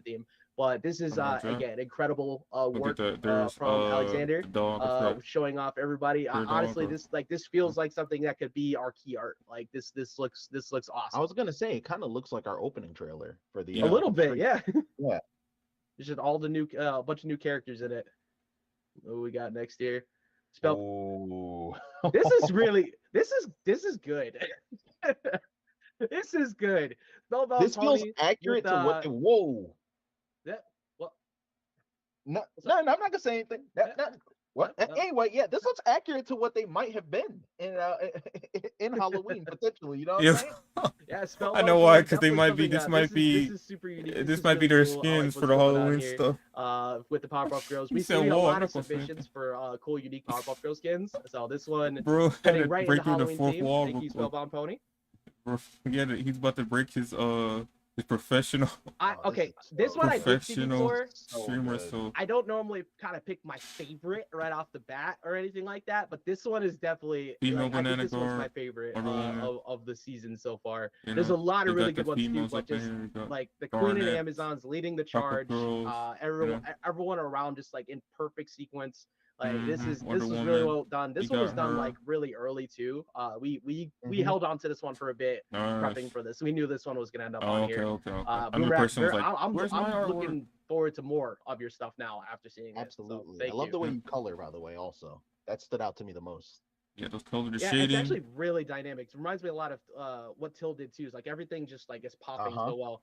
Speaker 3: theme.
Speaker 2: But this is again incredible work from Alexander,
Speaker 3: the dog,
Speaker 2: showing off everybody. Honestly, this feels like something that could be our key art. Like this looks awesome.
Speaker 1: I was gonna say it kind of looks like our opening trailer for the
Speaker 2: a little bit, yeah.
Speaker 1: Yeah.
Speaker 2: There's just all the new bunch of new characters in it. What we got next year? This is really this is good. This is good.
Speaker 1: This feels accurate to what. Whoa.
Speaker 2: Yeah. What?
Speaker 1: No, I'm not gonna say anything. What? Anyway, yeah, this looks accurate to what they might have been in Halloween potentially. You know what I'm saying?
Speaker 2: Yeah,
Speaker 3: I know why, because they might be.
Speaker 2: This might
Speaker 3: be their skins for the Halloween stuff.
Speaker 2: With the Powerpuff Girls, we see a lot of submissions for cool, unique Powerpuff Girl skins. So this one,
Speaker 3: bro,
Speaker 2: fitting right in the
Speaker 3: through the
Speaker 2: Halloween
Speaker 3: fourth
Speaker 2: theme.
Speaker 3: wall.
Speaker 2: Thank you, Spellbound Pony.
Speaker 3: Bro, forget it. He's about to break his professional.
Speaker 2: Okay, this one I did see before.
Speaker 3: Streamer, so
Speaker 2: I don't normally kind of pick my favorite right off the bat or anything like that, but this one is definitely
Speaker 3: Female
Speaker 2: I think
Speaker 3: Banana
Speaker 2: this one's
Speaker 3: Guard,
Speaker 2: my favorite
Speaker 3: Banana.
Speaker 2: of the season so far.
Speaker 3: You
Speaker 2: There's
Speaker 3: know,
Speaker 2: a lot of
Speaker 3: they
Speaker 2: really
Speaker 3: got
Speaker 2: good
Speaker 3: the
Speaker 2: ones too,
Speaker 3: females
Speaker 2: but
Speaker 3: up in
Speaker 2: just
Speaker 3: here, we got
Speaker 2: like the Queen and
Speaker 3: Garnet,
Speaker 2: Amazons leading the
Speaker 3: Chocolate
Speaker 2: charge.
Speaker 3: Girls,
Speaker 2: Everyone around just like in perfect sequence. Like this is
Speaker 3: Wonder
Speaker 2: really
Speaker 3: Woman.
Speaker 2: well done. This
Speaker 3: We
Speaker 2: one was
Speaker 3: got
Speaker 2: done
Speaker 3: her.
Speaker 2: like really early too. We held on to this one for a bit, prepping for this. We knew this one was gonna end up on here.
Speaker 3: Okay.
Speaker 2: I'm
Speaker 3: the person who's like,
Speaker 2: I'm
Speaker 3: "Where's my artwork?"
Speaker 2: looking forward to more of your stuff now after seeing
Speaker 1: Absolutely.
Speaker 2: it. So,
Speaker 1: I love the way you color, by the way. Also, that stood out to me the most.
Speaker 3: Yeah, those colors, the
Speaker 2: yeah,
Speaker 3: shading.
Speaker 2: it's actually really dynamic. It reminds me a lot of what Till did too. Is like everything just like is popping so well.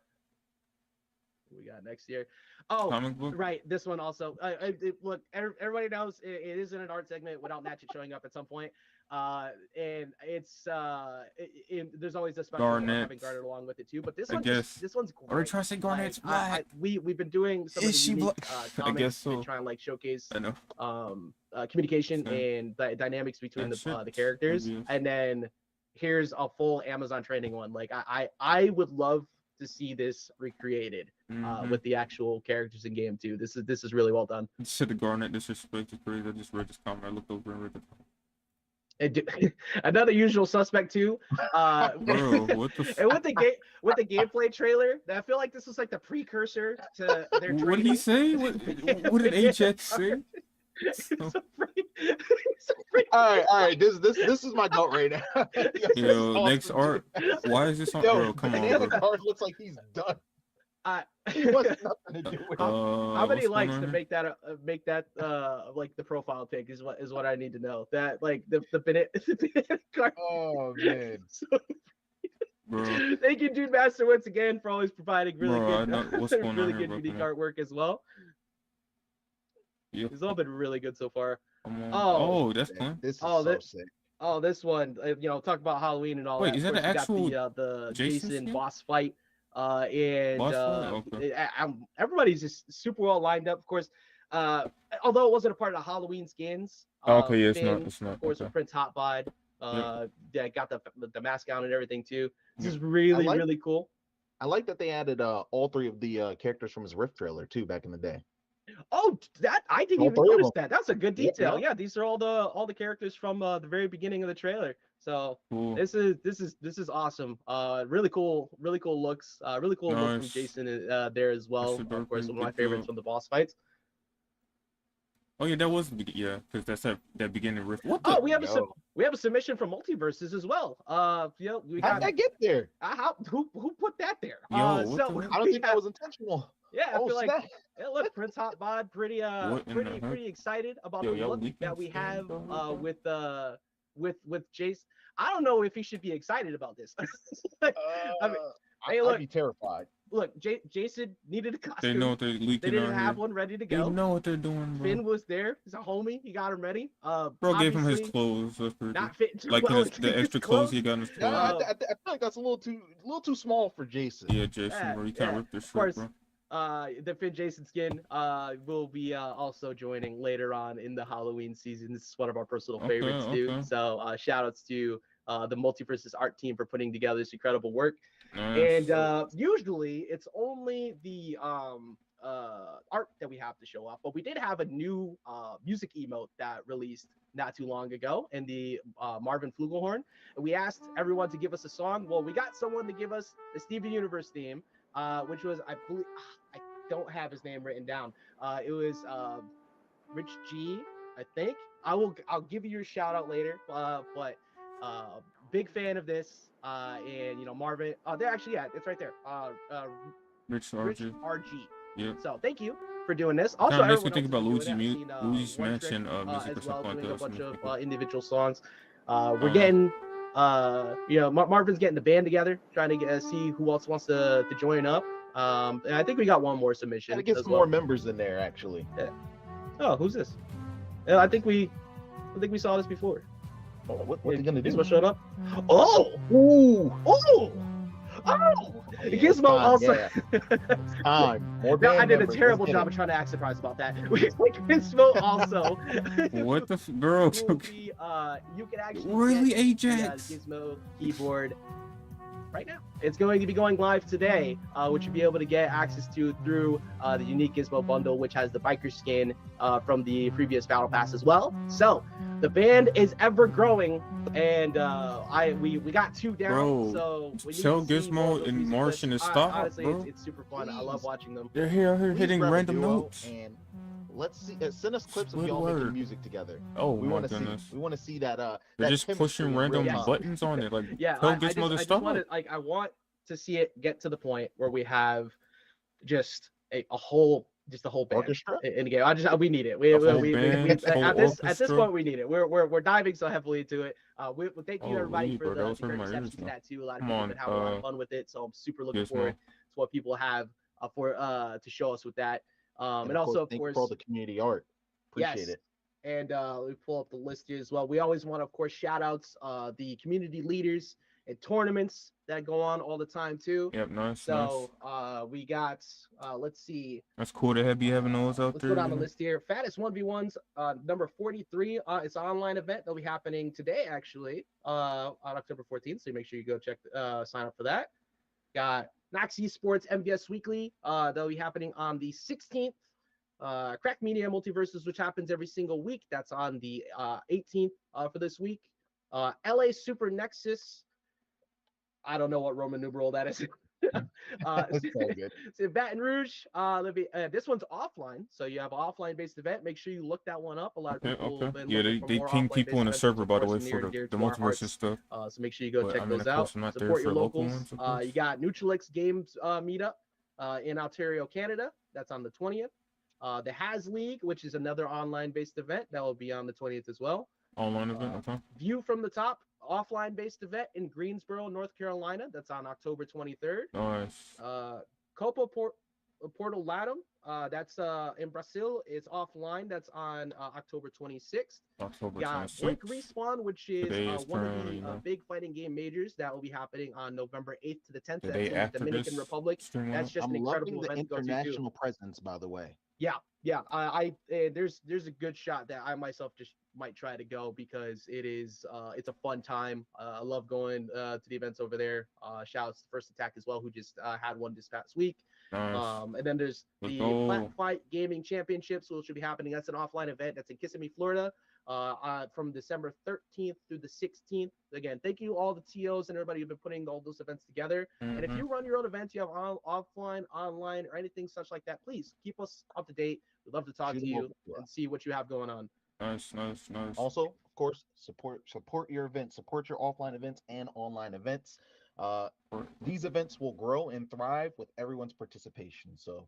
Speaker 2: We got next year. Oh,
Speaker 3: Comic book?
Speaker 2: right. This one also. Look, everybody knows it isn't an art segment without Natchet showing up at some point. And it's there's always a special
Speaker 3: Garnet.
Speaker 2: having Garnet along with it too. But this
Speaker 3: I
Speaker 2: one,
Speaker 3: guess.
Speaker 2: this one's great.
Speaker 3: Are they trying to say Garnet's black?
Speaker 2: We've been doing some of
Speaker 3: Is
Speaker 2: the
Speaker 3: she
Speaker 2: unique
Speaker 3: black? I
Speaker 2: comics
Speaker 3: guess so.
Speaker 2: and trying to like showcase
Speaker 3: I know.
Speaker 2: communication and the dynamics between the characters. And then here's a full Amazon training one. Like I would love to see this recreated with the actual characters in game too. This is really well done.
Speaker 3: Should the Garnet disrespect is crazy. I just read this comment. I looked over and read the
Speaker 2: Another usual suspect too.
Speaker 3: Bro, what the
Speaker 2: and with the gameplay trailer, I feel like this was like the precursor to their training.
Speaker 3: What did he say? What did HX say?
Speaker 1: All right. This is my goat right now.
Speaker 3: Yo, next art. Why is this on? Bro, come on,
Speaker 1: Banana
Speaker 3: bro.
Speaker 1: Guard looks like he's done. He wants nothing to do with it.
Speaker 2: How many
Speaker 3: what's
Speaker 2: likes
Speaker 3: going
Speaker 2: to
Speaker 3: on
Speaker 2: make that like the profile pic is what I need to know. That like the banana card.
Speaker 1: Oh man.
Speaker 3: Bro.
Speaker 2: Thank you, Dude Master, once again for always providing really
Speaker 3: Bro,
Speaker 2: good, really good unique artwork as well.
Speaker 3: Yep.
Speaker 2: It's all been really good so far.
Speaker 3: Oh, that's clean.
Speaker 1: This is so sick.
Speaker 2: Oh, this one, talk about Halloween and all that.
Speaker 3: Wait, is that an actual
Speaker 2: the
Speaker 3: Jason
Speaker 2: Jason
Speaker 3: skin?
Speaker 2: boss fight? And everybody's just super well lined up. Of course, although it wasn't a part of the Halloween skins.
Speaker 3: Okay, yeah,
Speaker 2: Finn,
Speaker 3: it's not.
Speaker 2: Of course,
Speaker 3: Okay.
Speaker 2: with Prince Hotbod. Yeah, got the mask on and everything too. This is really really cool.
Speaker 1: I like that they added all three of the characters from his Rift trailer too back in the day.
Speaker 2: Oh, that I didn't
Speaker 1: All
Speaker 2: even
Speaker 1: three of
Speaker 2: notice
Speaker 1: them.
Speaker 2: that. That's a good detail.
Speaker 1: Yeah.
Speaker 2: Yeah, these are all the characters from the very beginning of the trailer. So
Speaker 3: Cool.
Speaker 2: this is awesome. Really cool looks. Really cool look from
Speaker 3: Nice.
Speaker 2: Jason there as well.
Speaker 3: Mr.
Speaker 2: Of course,
Speaker 3: Darkman,
Speaker 2: one of my
Speaker 3: good
Speaker 2: favorites
Speaker 3: job.
Speaker 2: from the boss fights.
Speaker 3: Oh yeah, that was because that's that beginning riff. What
Speaker 2: Oh,
Speaker 3: the?
Speaker 2: we have a submission from MultiVersus as well. We
Speaker 1: How did that get there?
Speaker 2: who put that there?
Speaker 3: Yo, what
Speaker 2: So
Speaker 3: the heck?
Speaker 1: I don't think that was intentional.
Speaker 2: Yeah, I
Speaker 1: Oh,
Speaker 2: feel like
Speaker 1: snap.
Speaker 2: look, Prince Hotbod, pretty excited about
Speaker 3: Yo,
Speaker 2: the
Speaker 3: y'all
Speaker 2: look
Speaker 3: leaking
Speaker 2: that we
Speaker 3: stuff
Speaker 2: have
Speaker 3: though?
Speaker 2: with Jace. I don't know if he should be excited about this. I mean, hey,
Speaker 1: I'd
Speaker 2: look,
Speaker 1: be terrified.
Speaker 2: look, Jason needed a costume.
Speaker 3: They know what they're leaking.
Speaker 2: They didn't
Speaker 3: out
Speaker 2: have
Speaker 3: here.
Speaker 2: one ready to
Speaker 3: They
Speaker 2: go.
Speaker 3: know what they're doing, bro.
Speaker 2: Finn was there. He's a homie. He got him ready.
Speaker 3: Bro gave him his
Speaker 2: obviously
Speaker 3: clothes. That's pretty
Speaker 2: Not fitting too
Speaker 3: like
Speaker 2: well
Speaker 3: his,
Speaker 2: into
Speaker 3: the
Speaker 2: his
Speaker 3: extra clothes he got in his
Speaker 1: Yeah,
Speaker 3: clothes.
Speaker 1: I feel like that's a little too small for Jason.
Speaker 3: Yeah, Jason, bro, you can't rip this
Speaker 2: Of course,
Speaker 3: shit, bro.
Speaker 2: the Finn Jason skin will be also joining later on in the Halloween season. This is one of our personal favorites too.
Speaker 3: Okay.
Speaker 2: So shout outs to the MultiVersus art team for putting together this incredible work.
Speaker 3: Nice.
Speaker 2: And usually it's only the art that we have to show off, but we did have a new music emote that released not too long ago in the Marvin Flugelhorn. And we asked everyone to give us a song. Well, we got someone to give us the Steven Universe theme, which was, I believe, I don't have his name written down. It was Rich G, I think. I'll give you your shout out later. But big fan of this. And you know Marvin. They're actually it's right there.
Speaker 3: Rich
Speaker 2: Rich
Speaker 3: RG.
Speaker 2: RG.
Speaker 3: Yep.
Speaker 2: So thank you for doing this. Also,
Speaker 3: Kind of makes me
Speaker 2: everyone
Speaker 3: think
Speaker 2: else
Speaker 3: about
Speaker 2: who's been doing it. I've seen,
Speaker 3: Luigi's
Speaker 2: One
Speaker 3: Mansion
Speaker 2: Trick,
Speaker 3: music or
Speaker 2: as well,
Speaker 3: something like
Speaker 2: doing a
Speaker 3: that.
Speaker 2: bunch
Speaker 3: Something
Speaker 2: of
Speaker 3: like that.
Speaker 2: individual songs. We're getting you know, Marvin's getting the band together, trying to see who else wants to join up. And I think we got one more submission.
Speaker 1: Gotta get some more members in there, actually.
Speaker 2: Yeah. Oh, who's this? Yeah, I think we saw this before.
Speaker 1: Oh, what's he gonna do?
Speaker 2: Gizmo showed up. Oh, ooh, oh, Gizmo also.
Speaker 1: Yeah. Time. More
Speaker 2: No, I did a
Speaker 1: members.
Speaker 2: terrible
Speaker 1: Let's get
Speaker 2: job
Speaker 1: it.
Speaker 2: of trying to act surprised about that. Gizmo also.
Speaker 3: What the girl?
Speaker 2: will be, you can actually
Speaker 3: Really,
Speaker 2: get
Speaker 3: Ajax?
Speaker 2: the Gizmo keyboard right now. It's going to be going live today, which you'll be able to get access to through the unique Gizmo bundle, which has the biker skin from the previous battle pass as well. So the band is ever growing, and we got 2 down.
Speaker 3: Bro,
Speaker 2: so we need
Speaker 3: tell
Speaker 2: to see more of
Speaker 3: Gizmo
Speaker 2: those
Speaker 3: and
Speaker 2: music
Speaker 3: Martian
Speaker 2: clips.
Speaker 3: to stop,
Speaker 2: Honestly,
Speaker 3: bro.
Speaker 2: it's super fun. I love watching them.
Speaker 3: They're here
Speaker 1: Please
Speaker 3: hitting
Speaker 1: grab a
Speaker 3: random
Speaker 1: duo
Speaker 3: notes.
Speaker 1: and let's see. Send us clips of
Speaker 3: Good
Speaker 1: y'all
Speaker 3: word.
Speaker 1: making music together.
Speaker 3: Oh
Speaker 1: We
Speaker 3: my
Speaker 1: want to
Speaker 3: goodness.
Speaker 1: see. We want to see that.
Speaker 3: They're
Speaker 1: that
Speaker 3: just
Speaker 1: chemistry
Speaker 3: pushing
Speaker 1: in
Speaker 3: random
Speaker 1: real time.
Speaker 3: buttons on it. Like,
Speaker 2: Yeah,
Speaker 3: tell
Speaker 2: I
Speaker 3: Gizmo to
Speaker 2: just
Speaker 3: stop.
Speaker 2: wanted, I want to see it get to the point where we have just a whole band
Speaker 1: Orchestra?
Speaker 2: in the game. We need it.
Speaker 3: A whole band, whole
Speaker 2: at this
Speaker 3: orchestra?
Speaker 2: point we need it. We're diving so heavily into it. We thank you everybody
Speaker 3: Holy,
Speaker 2: for
Speaker 3: bro, that
Speaker 2: the
Speaker 3: was hurting
Speaker 2: great
Speaker 3: my
Speaker 2: reception
Speaker 3: ears
Speaker 2: to
Speaker 3: now.
Speaker 2: that too. A lot of
Speaker 3: Come
Speaker 2: people
Speaker 3: on,
Speaker 2: have been having a lot of fun with it, so I'm super looking
Speaker 3: Gizmo.
Speaker 2: forward to what people have to show us with that. And
Speaker 1: of course,
Speaker 2: also of
Speaker 1: thank you
Speaker 2: course
Speaker 1: for all the community art. Appreciate
Speaker 2: yes.
Speaker 1: it.
Speaker 2: And we pull up the list here as well. We always want to, of course, shout outs the community leaders and tournaments that go on all the time too.
Speaker 3: Yep, nice,
Speaker 2: So
Speaker 3: nice.
Speaker 2: we got let's see.
Speaker 3: That's cool to be having those out
Speaker 2: Let's
Speaker 3: there.
Speaker 2: go down the
Speaker 3: you know?
Speaker 2: list here. Fattest 1v1s, number 43. It's an online event that'll be happening today, actually, on October 14th. So make sure you go check, sign up for that. Got Max Esports MVS Weekly. That'll be happening on the 16th. Crack Media MultiVersus, which happens every single week. That's on the 18th for this week. LA Super Nexus. I don't know what Roman numeral that is.
Speaker 1: That's all good.
Speaker 2: It's in Baton Rouge. This one's offline, so you have an offline-based event. Make sure you look that one up. A lot of people have been
Speaker 3: Yeah,
Speaker 2: looking
Speaker 3: they
Speaker 2: for more
Speaker 3: ping
Speaker 2: offline-based
Speaker 3: people in the
Speaker 2: events,
Speaker 3: server,
Speaker 2: which,
Speaker 3: by
Speaker 2: of
Speaker 3: the
Speaker 2: course,
Speaker 3: way,
Speaker 2: is
Speaker 3: for
Speaker 2: near and dear
Speaker 3: the
Speaker 2: to our
Speaker 3: MultiVersus
Speaker 2: hearts.
Speaker 3: stuff.
Speaker 2: So make sure you go
Speaker 3: But,
Speaker 2: check
Speaker 3: I mean,
Speaker 2: those
Speaker 3: of
Speaker 2: out.
Speaker 3: course, I'm not there
Speaker 2: Support
Speaker 3: for
Speaker 2: your
Speaker 3: local
Speaker 2: locals.
Speaker 3: ones, of course.
Speaker 2: You got Neutralix Games meetup in Ontario, Canada. That's on the 20th. The Has League, which is another online-based event, that will be on the 20th as well.
Speaker 3: Online event, okay.
Speaker 2: View from the Top, offline-based event in Greensboro, North Carolina. That's on October 23rd.
Speaker 3: Nice.
Speaker 2: Copa Portal Latam, that's in Brazil. It's offline. That's on October 26th.
Speaker 3: October
Speaker 2: Got
Speaker 3: 26th.
Speaker 2: Blink Respawn, which is
Speaker 3: Today is
Speaker 2: one of
Speaker 3: currently,
Speaker 2: the big fighting game majors that will be happening on November 8th to the 10th.
Speaker 3: The
Speaker 2: That's
Speaker 3: day
Speaker 2: in
Speaker 3: after
Speaker 2: the Dominican
Speaker 3: this
Speaker 2: Republic.
Speaker 3: stream went
Speaker 2: That's
Speaker 3: up.
Speaker 2: just
Speaker 1: I'm
Speaker 2: an
Speaker 1: loving
Speaker 2: incredible
Speaker 1: the
Speaker 2: event to go to, too.
Speaker 1: international presence, by the way.
Speaker 2: Yeah. There's a good shot that I myself just might try to go because it is it's a fun time. I love going to the events over there. Shout out to First Attack as well, who just had one this past week.
Speaker 3: Nice.
Speaker 2: And then there's
Speaker 3: Let's
Speaker 2: the
Speaker 3: go.
Speaker 2: Flat Fight Gaming Championships, which will be happening. That's an offline event. That's in Kissimmee, Florida, from December 13th through the 16th. Again, thank you all the TOs and everybody who've been putting all those events together. And if you run your own events, you have offline, online, or anything such like that, please keep us up to date. We'd love to talk to you and see what you have going on.
Speaker 3: Nice.
Speaker 1: Also, of course, support your events, support your offline events and online events. These events will grow and thrive with everyone's participation. So,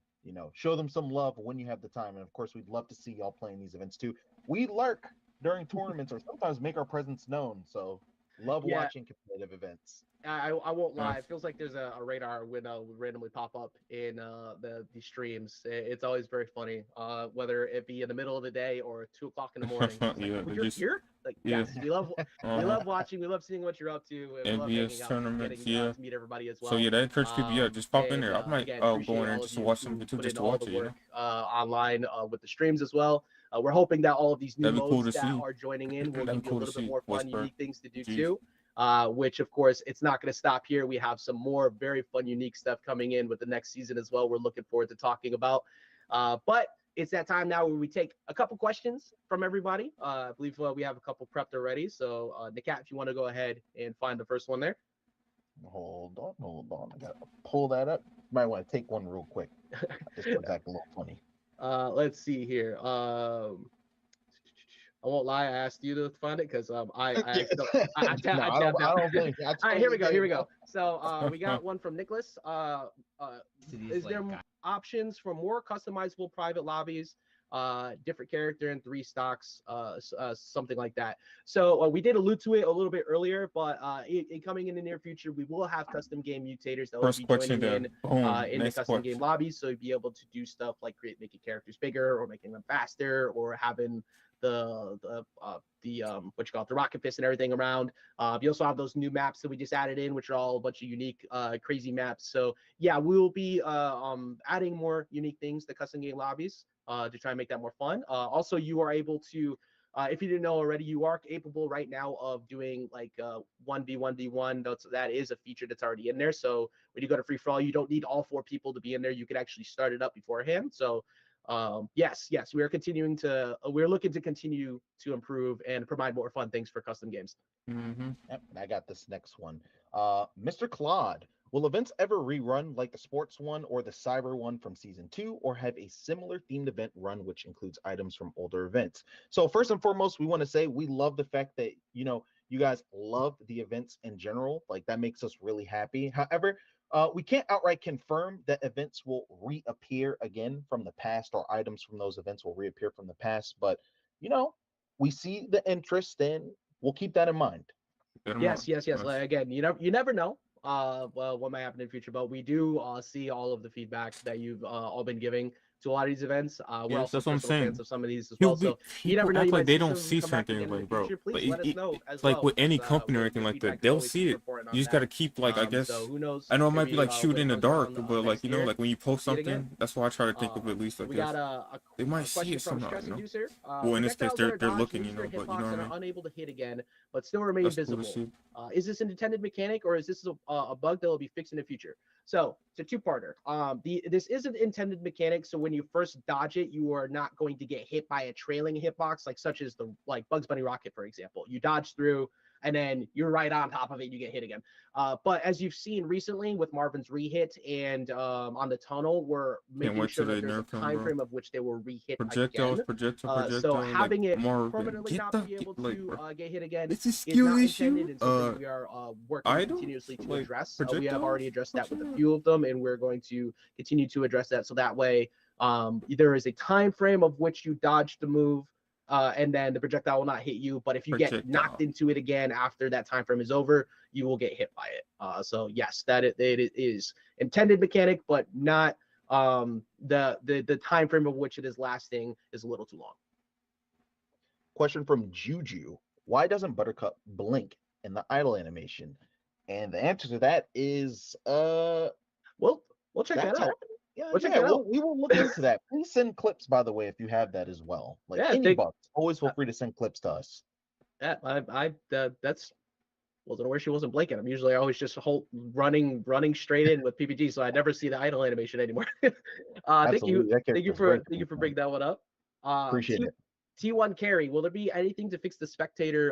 Speaker 1: show them some love when you have the time. And of course, we'd love to see y'all playing these events too. We lurk during tournaments or sometimes make our presence known. So, love watching competitive events.
Speaker 2: I won't lie. It feels like there's a radar window would randomly pop up in the streams. It's always very funny, whether it be in the middle of the day or 2 o'clock in the morning. Like, you're here? Like, yes, we love watching. We love seeing what you're up to. We love hanging out,
Speaker 3: tournaments,
Speaker 2: getting to meet everybody as well.
Speaker 3: So that encourage people. Just pop in there. I might
Speaker 2: again,
Speaker 3: go
Speaker 2: appreciate
Speaker 3: in there
Speaker 2: all
Speaker 3: just
Speaker 2: of
Speaker 3: to
Speaker 2: you
Speaker 3: watch
Speaker 2: who
Speaker 3: something too,
Speaker 2: put
Speaker 3: just
Speaker 2: in
Speaker 3: to
Speaker 2: all
Speaker 3: watch
Speaker 2: the
Speaker 3: it.
Speaker 2: work online with the streams as well. We're hoping that all of these new
Speaker 3: That'd be cool
Speaker 2: modes
Speaker 3: to
Speaker 2: that
Speaker 3: see.
Speaker 2: are joining in will
Speaker 3: That'd
Speaker 2: give
Speaker 3: be
Speaker 2: you a
Speaker 3: cool to
Speaker 2: little bit
Speaker 3: see.
Speaker 2: more fun,
Speaker 3: Whisper.
Speaker 2: unique things to do
Speaker 3: Jeez.
Speaker 2: too. Which of course it's not going to stop here. We have some more very fun, unique stuff coming in with the next season as well. We're looking forward to talking about. But it's that time now where we take a couple questions from everybody. I believe we have a couple prepped already. So Nikat, if you want to go ahead and find the first one there.
Speaker 1: Hold on. I gotta pull that up. Might want to take one real quick. This looks like a little funny.
Speaker 2: Let's see here. I won't lie. I asked you to find it because I
Speaker 1: don't blame you.
Speaker 2: All right, here we go. Here we go. So we got one from Nicholas. Is there options for more customizable private lobbies? Different character and 3 stocks, something like that. So we did allude to it a little bit earlier, but coming in the near future, we will have custom game mutators that will be joining in the custom game lobbies. So you'll be able to do stuff like making characters bigger or making them faster or having the what you call it, the rocket fist and everything around. You also have those new maps that we just added in, which are all a bunch of unique, crazy maps. So yeah, we will be adding more unique things to custom game lobbies to try and make that more fun. Also, you are able to, if you didn't know already, you are capable right now of doing like 1v1v1. That is a feature that's already in there. So when you go to free for all, you don't need all 4 people to be in there. You can actually start it up beforehand. So yes, we are continuing to, we're looking to continue to improve and provide more fun things for custom games.
Speaker 1: Yep, and I got this next one. Mr. Claude, will events ever rerun like the sports one or the cyber one from season 2, or have a similar themed event run which includes items from older events? So first and foremost, we want to say we love the fact that, you know, you guys love the events in general. Like, that makes us really happy. However, we can't outright confirm that events will reappear again from the past, or items from those events will reappear from the past. But, you know, we see the interest, and we'll keep that in mind.
Speaker 2: Yes. Like, again, you never know well, what might happen in the future, but we do see all of the feedback that you've all been giving to a lot of these events. We're also
Speaker 3: that's what I'm saying.
Speaker 2: Fans of some of these as well. So you never know.
Speaker 3: Act
Speaker 2: you
Speaker 3: like they
Speaker 2: might
Speaker 3: don't
Speaker 2: see
Speaker 3: see
Speaker 2: some come back
Speaker 3: something,
Speaker 2: again in
Speaker 3: like,
Speaker 2: the
Speaker 3: bro.
Speaker 2: future. Please
Speaker 3: Like,
Speaker 2: let us know as
Speaker 3: like
Speaker 2: well,
Speaker 3: with any
Speaker 2: because,
Speaker 3: company or
Speaker 2: your
Speaker 3: anything like
Speaker 2: feedback
Speaker 3: that,
Speaker 2: is
Speaker 3: they'll
Speaker 2: always
Speaker 3: see it.
Speaker 2: important on
Speaker 3: You just
Speaker 2: that.
Speaker 3: gotta keep, like, I guess.
Speaker 2: So who knows?
Speaker 3: I know it might be
Speaker 2: Maybe,
Speaker 3: like
Speaker 2: when
Speaker 3: shooting in the
Speaker 2: it
Speaker 3: dark,
Speaker 2: comes
Speaker 3: but
Speaker 2: around
Speaker 3: like, you know,
Speaker 2: next
Speaker 3: like when you post
Speaker 2: see it again.
Speaker 3: something, that's why I try to think of it at least, I
Speaker 2: We
Speaker 3: guess.
Speaker 2: got
Speaker 3: They might
Speaker 2: a
Speaker 3: see
Speaker 2: question
Speaker 3: it
Speaker 2: from
Speaker 3: somehow,
Speaker 2: Stress
Speaker 3: you know.
Speaker 2: Inducer.
Speaker 3: Well, in this case,
Speaker 2: Projectiles that are
Speaker 3: they're
Speaker 2: dodged
Speaker 3: looking,
Speaker 2: lose
Speaker 3: you
Speaker 2: their
Speaker 3: know, but you know
Speaker 2: hitbox
Speaker 3: what I
Speaker 2: and
Speaker 3: mean.
Speaker 2: are unable to hit again, but still remain
Speaker 3: That's cool to
Speaker 2: visible.
Speaker 3: see.
Speaker 2: Is this an intended mechanic, or is this a bug that will be fixed in the future? So it's a 2-parter. This is an intended mechanic. So when you first dodge it, you are not going to get hit by a trailing hitbox, like such as the Bugs Bunny rocket, for example. You dodge through, and then you're right on top of it, and you get hit again. But as you've seen recently with Marvin's re-hit and on the tunnel, we're making sure that there's a time frame of which they will re-hit again. So having it permanently not be able to get hit again is not intended, and something we are working continuously to address. We have already addressed that with a few of them, and we're going to continue to address that. So that way, there is a time frame of which you dodge the move, and then the projectile will not hit you. But if you get knocked into it again after that time frame is over, you will get hit by it. So yes, it is intended mechanic, but not the time frame of which it is lasting is a little too long.
Speaker 1: Question from Juju: why doesn't Buttercup blink in the idle animation? And the answer to that is
Speaker 2: we'll check that out.
Speaker 1: We will look into that. Please send clips, by the way, if you have that as well. Like, bugs, always feel free to send clips to us.
Speaker 2: Yeah, that's wasn't where she wasn't blinking. I'm usually always just running straight in with PPG, so I never see the idle animation anymore. Thank you for bringing that one up.
Speaker 1: Appreciate it.
Speaker 2: T1 carry, will there be anything to fix the spectators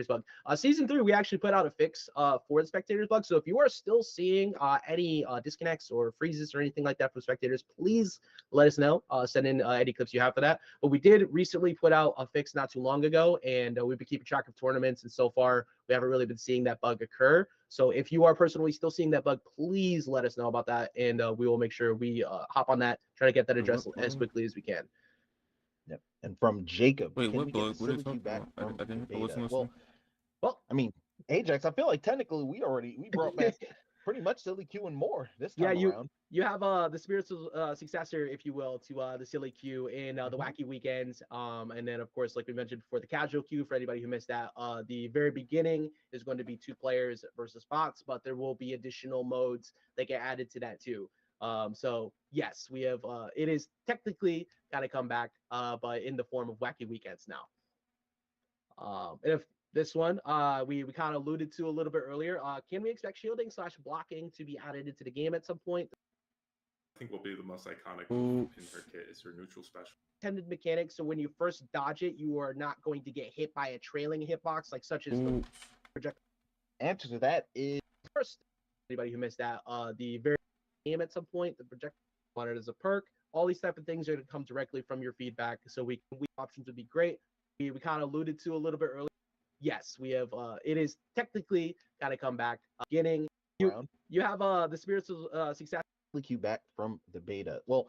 Speaker 2: bug? Season 3, we actually put out a fix for the spectators bug. So if you are still seeing any disconnects or freezes or anything like that for spectators, please let us know. Send in any clips you have for that. But we did recently put out a fix not too long ago, and we've been keeping track of tournaments, and so far we haven't really been seeing that bug occur. So if you are personally still seeing that bug, please let us know about that, and we will make sure we hop on that, try to get that addressed as quickly as we can.
Speaker 1: Yep. And from Jacob,
Speaker 3: wait,
Speaker 1: what bug? What are you talking about? I didn't. Well, I mean, Ajax, I feel like technically we brought back pretty much Silly Q and more this time around.
Speaker 2: You have the spiritual successor, if you will, to the Silly Q in the Wacky Weekends. And then, of course, like we mentioned before, the Casual Q, for anybody who missed that, the very beginning is going to be 2 players versus bots, but there will be additional modes that get added to that too. So yes, we have it is technically kind of come back, but in the form of Wacky Weekends now. And if this one we kind of alluded to a little bit earlier, can we expect shielding / blocking to be added into the game at some point?
Speaker 8: I think will be the most iconic in her kit is her neutral special.
Speaker 2: Intended mechanic, so when you first dodge it, you are not going to get hit by a trailing hitbox, like such as the project.
Speaker 1: Answer to that is
Speaker 2: first. Anybody who missed that, the very game at some point, the project. want it as a perk. All these type of things are going to come directly from your feedback. So we options would be great. We kind of alluded to a little bit earlier. Yes, we have. It is technically kind of come back. Beginning, you have the spirits of success.
Speaker 1: Q back from the beta. Well,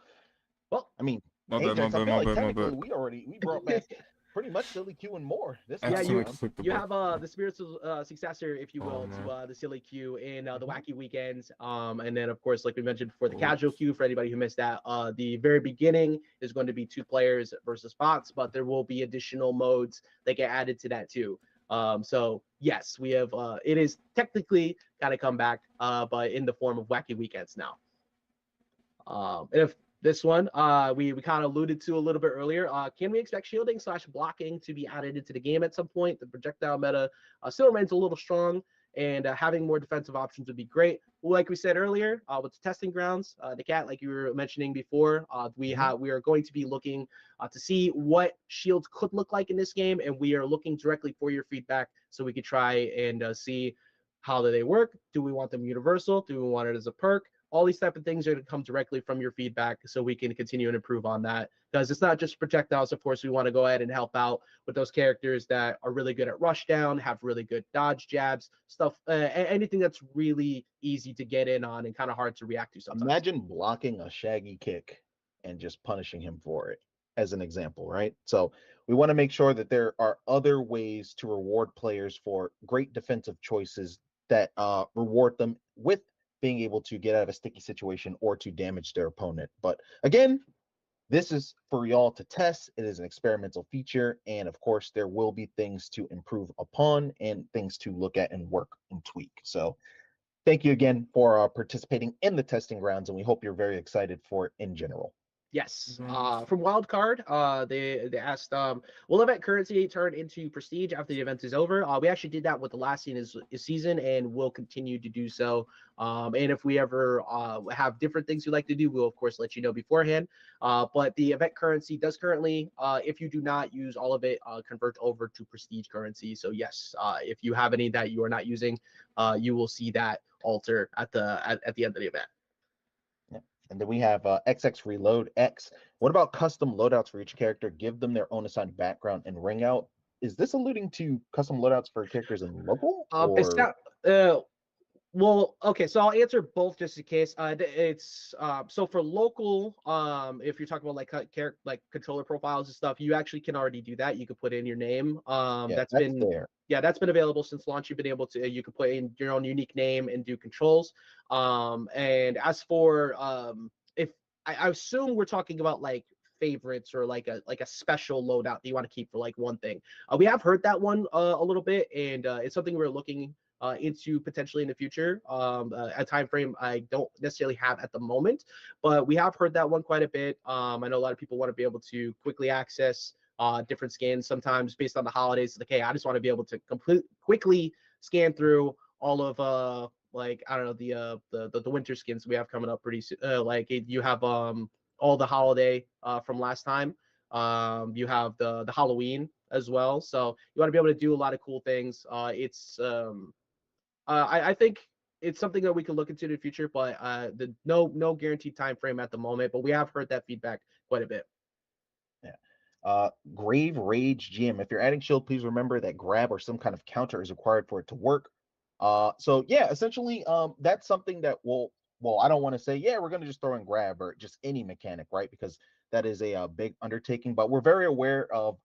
Speaker 1: I mean,
Speaker 3: My
Speaker 1: Ajax, I feel like
Speaker 3: bad.
Speaker 1: technically we brought back pretty much Silly Q and more. This
Speaker 2: you have the spiritual successor, if you will, to the Silly Q in the Wacky Weekends. And then, of course, like we mentioned before, the casual queue, for anybody who missed that, the very beginning is going to be 2 players versus bots, but there will be additional modes that get added to that too. So yes, we have, it is technically kind of come back, but in the form of Wacky Weekends now. If this one, we kind of alluded to a little bit earlier. Can we expect shielding / blocking to be added into the game at some point? The projectile meta still remains a little strong, and having more defensive options would be great. Like we said earlier, with the testing grounds, the cat, like you were mentioning before, we are going to be looking to see what shields could look like in this game, and we are looking directly for your feedback so we could try and see how do they work. Do we want them universal? Do we want it as a perk? All these type of things are going to come directly from your feedback so we can continue and improve on that. Because it's not just projectiles. Of course, we want to go ahead and help out with those characters that are really good at rush down, have really good dodge jabs, stuff, anything that's really easy to get in on and kind of hard to react to sometimes.
Speaker 1: Imagine blocking a shaggy kick and just punishing him for it, as an example, right? So we want to make sure that there are other ways to reward players for great defensive choices that reward them with being able to get out of a sticky situation or to damage their opponent. But again, this is for y'all to test. It is an experimental feature. And of course, there will be things to improve upon and things to look at and work and tweak. So thank you again for participating in the testing grounds. And we hope you're very excited for it in general.
Speaker 2: Yes. From Wildcard, they asked, will event currency turn into prestige after the event is over? We actually did that with the last season, and we'll continue to do so. And if we ever have different things we'd like to do, we'll of course let you know beforehand. But the event currency does currently, if you do not use all of it, convert over to prestige currency. So yes, if you have any that you are not using, you will see that alter at the end of the event.
Speaker 1: And then we have XX Reload X. What about custom loadouts for each character? Give them their own assigned background and ring out. Is this alluding to custom loadouts for characters in local?
Speaker 2: It's not. Well, okay, so I'll answer both just in case. It's so for local, if you're talking about like controller profiles and stuff, you actually can already do that. You could put in your name. That's been there. Yeah, that's been available since launch. You've been able to, you can put in your own unique name and do controls. And as for if I assume we're talking about like favorites or like a special loadout that you want to keep for like one thing. We have heard that one a little bit, and it's something we're looking into potentially in the future. A time frame I don't necessarily have at the moment, but we have heard that one quite a bit. I know a lot of people want to be able to quickly access different skins sometimes based on the holidays. Like, hey, I just want to be able to quickly scan through all of like, I don't know, the winter skins we have coming up pretty soon. Like you have all the holiday from last time. You have the Halloween as well. So you want to be able to do a lot of cool things. I think it's something that we can look into in the future, but no guaranteed time frame at the moment. But we have heard that feedback quite a bit.
Speaker 1: Yeah. Grave Rage GM. If you're adding shield, please remember that grab or some kind of counter is required for it to work. So yeah, essentially, that's something that I don't want to say, yeah, we're going to just throw in grab or just any mechanic, right? Because that is a big undertaking, but we're very aware of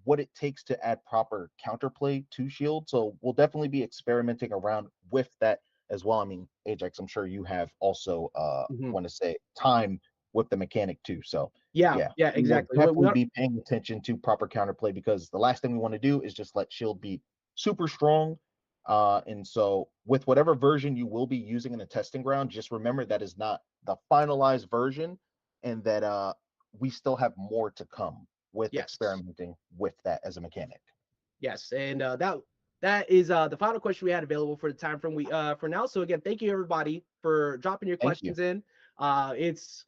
Speaker 1: what it takes to add proper counterplay to shield. So we'll definitely be experimenting around with that as well. I mean, Ajax, I'm sure you have also want to say time with the mechanic too. So
Speaker 2: yeah, exactly.
Speaker 1: We'll definitely be paying attention to proper counterplay, because the last thing we want to do is just let shield be super strong. And so with whatever version you will be using in the testing ground, just remember that is not the finalized version, and that we still have more to come with experimenting with that as a mechanic.
Speaker 2: Yes, and that is the final question we had available for the time frame for now. So again, thank you everybody for dropping your questions in. It's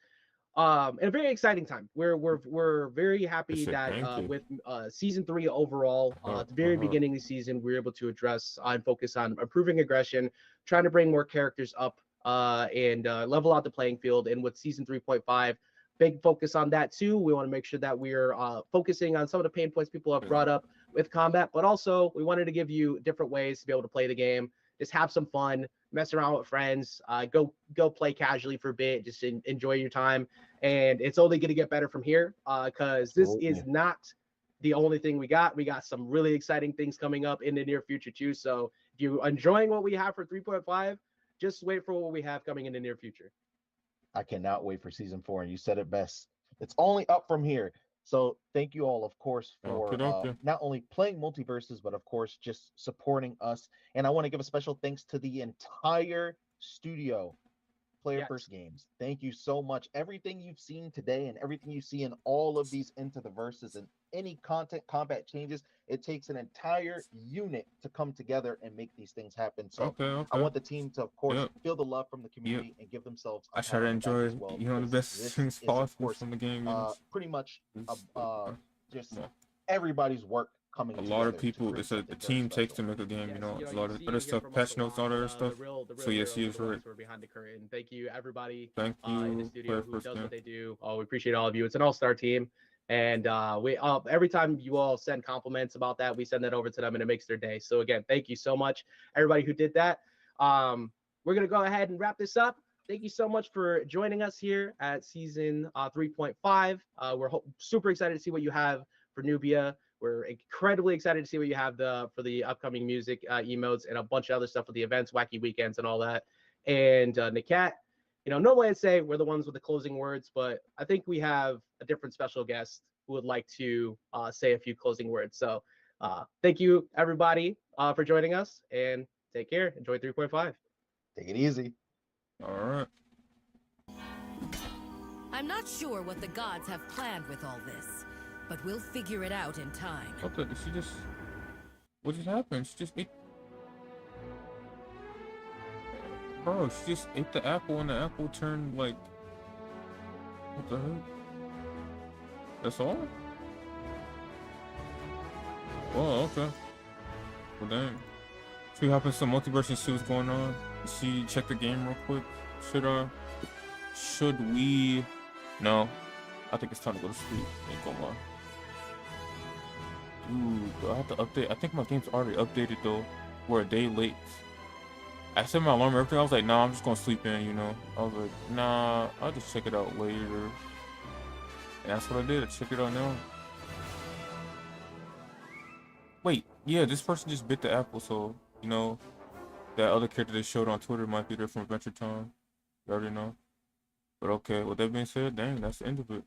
Speaker 2: a very exciting time. We're very happy that with season 3 overall, at the very beginning of the season, we were able to address and focus on improving aggression, trying to bring more characters up and level out the playing field. And with season 3.5, big focus on that too. We want to make sure that we're focusing on some of the pain points people have brought up with combat, but also we wanted to give you different ways to be able to play the game. Just have some fun, mess around with friends, go play casually for a bit, just enjoy your time. And it's only going to get better from here, because this is not the only thing we got. We got some really exciting things coming up in the near future too. So if you're enjoying what we have for 3.5, just wait for what we have coming in the near future.
Speaker 1: I cannot wait for season 4, and you said it best. It's only up from here. So thank you all, of course, for not only playing MultiVersus, but of course just supporting us. And I want to give a special thanks to the entire studio, Player First Games. Thank you so much. Everything you've seen today and everything you see in all of these Into the Verses and any content combat changes, it takes an entire unit to come together and make these things happen. So I want the team to, of course, feel the love from the community and give themselves
Speaker 3: I try to enjoy, the best things possible from the game.
Speaker 1: Pretty much just everybody's work coming
Speaker 3: a lot of people, it's a team takes to make a game, a lot of other stuff, patch notes, all that other stuff. So yes, he is right.
Speaker 2: We're behind the curtain. Thank you, everybody.
Speaker 3: Thank you,
Speaker 2: in the studio who does what they do. We appreciate all of you. It's an all-star team. And we every time you all send compliments about that, we send that over to them and it makes their day. So again, thank you so much, everybody who did that. We're going to go ahead and wrap this up. Thank you so much for joining us here at season 3.5. We're super excited to see what you have for Nubia. We're incredibly excited to see what you have for the upcoming music emotes and a bunch of other stuff with the events, wacky weekends, and all that. And Nakat, normally I'd say we're the ones with the closing words, but I think we have a different special guest who would like to say a few closing words. So thank you, everybody, for joining us, and take care. Enjoy 3.5.
Speaker 1: Take it easy.
Speaker 3: All right.
Speaker 4: I'm not sure what the gods have planned with all this, but we'll figure it out in time.
Speaker 3: Okay, what just happened? She just ate... Bro, she just ate the apple and the apple turned like... What the heck? That's all? Oh, okay. Well, dang. See what happens to MultiVersus, see what's going on. See, check the game real quick. Should we... No. I think it's time to go to sleep. Ain't gonna lie. Ooh, do I have to update? I think my game's already updated though. We're a day late. I set my alarm and everything. I was like, nah, I'm just gonna sleep in, I was like, nah, I'll just check it out later. And that's what I did. I checked it out now. Wait, yeah, this person just bit the apple, so, that other character they showed on Twitter might be there from Adventure Time. You already know. But okay, with that being said, dang, that's the end of it.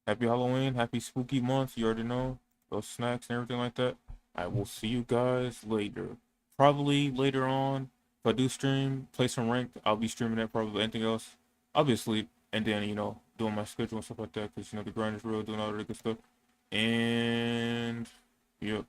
Speaker 3: Happy Halloween, happy spooky month, you already know. Those snacks and everything like that. I will see you guys later. Probably later on, if I do stream, play some ranked, I'll be streaming that probably. Anything else, I'll be asleep. And then, doing my schedule and stuff like that. Because, the grind is real, doing all the good stuff. And, yep.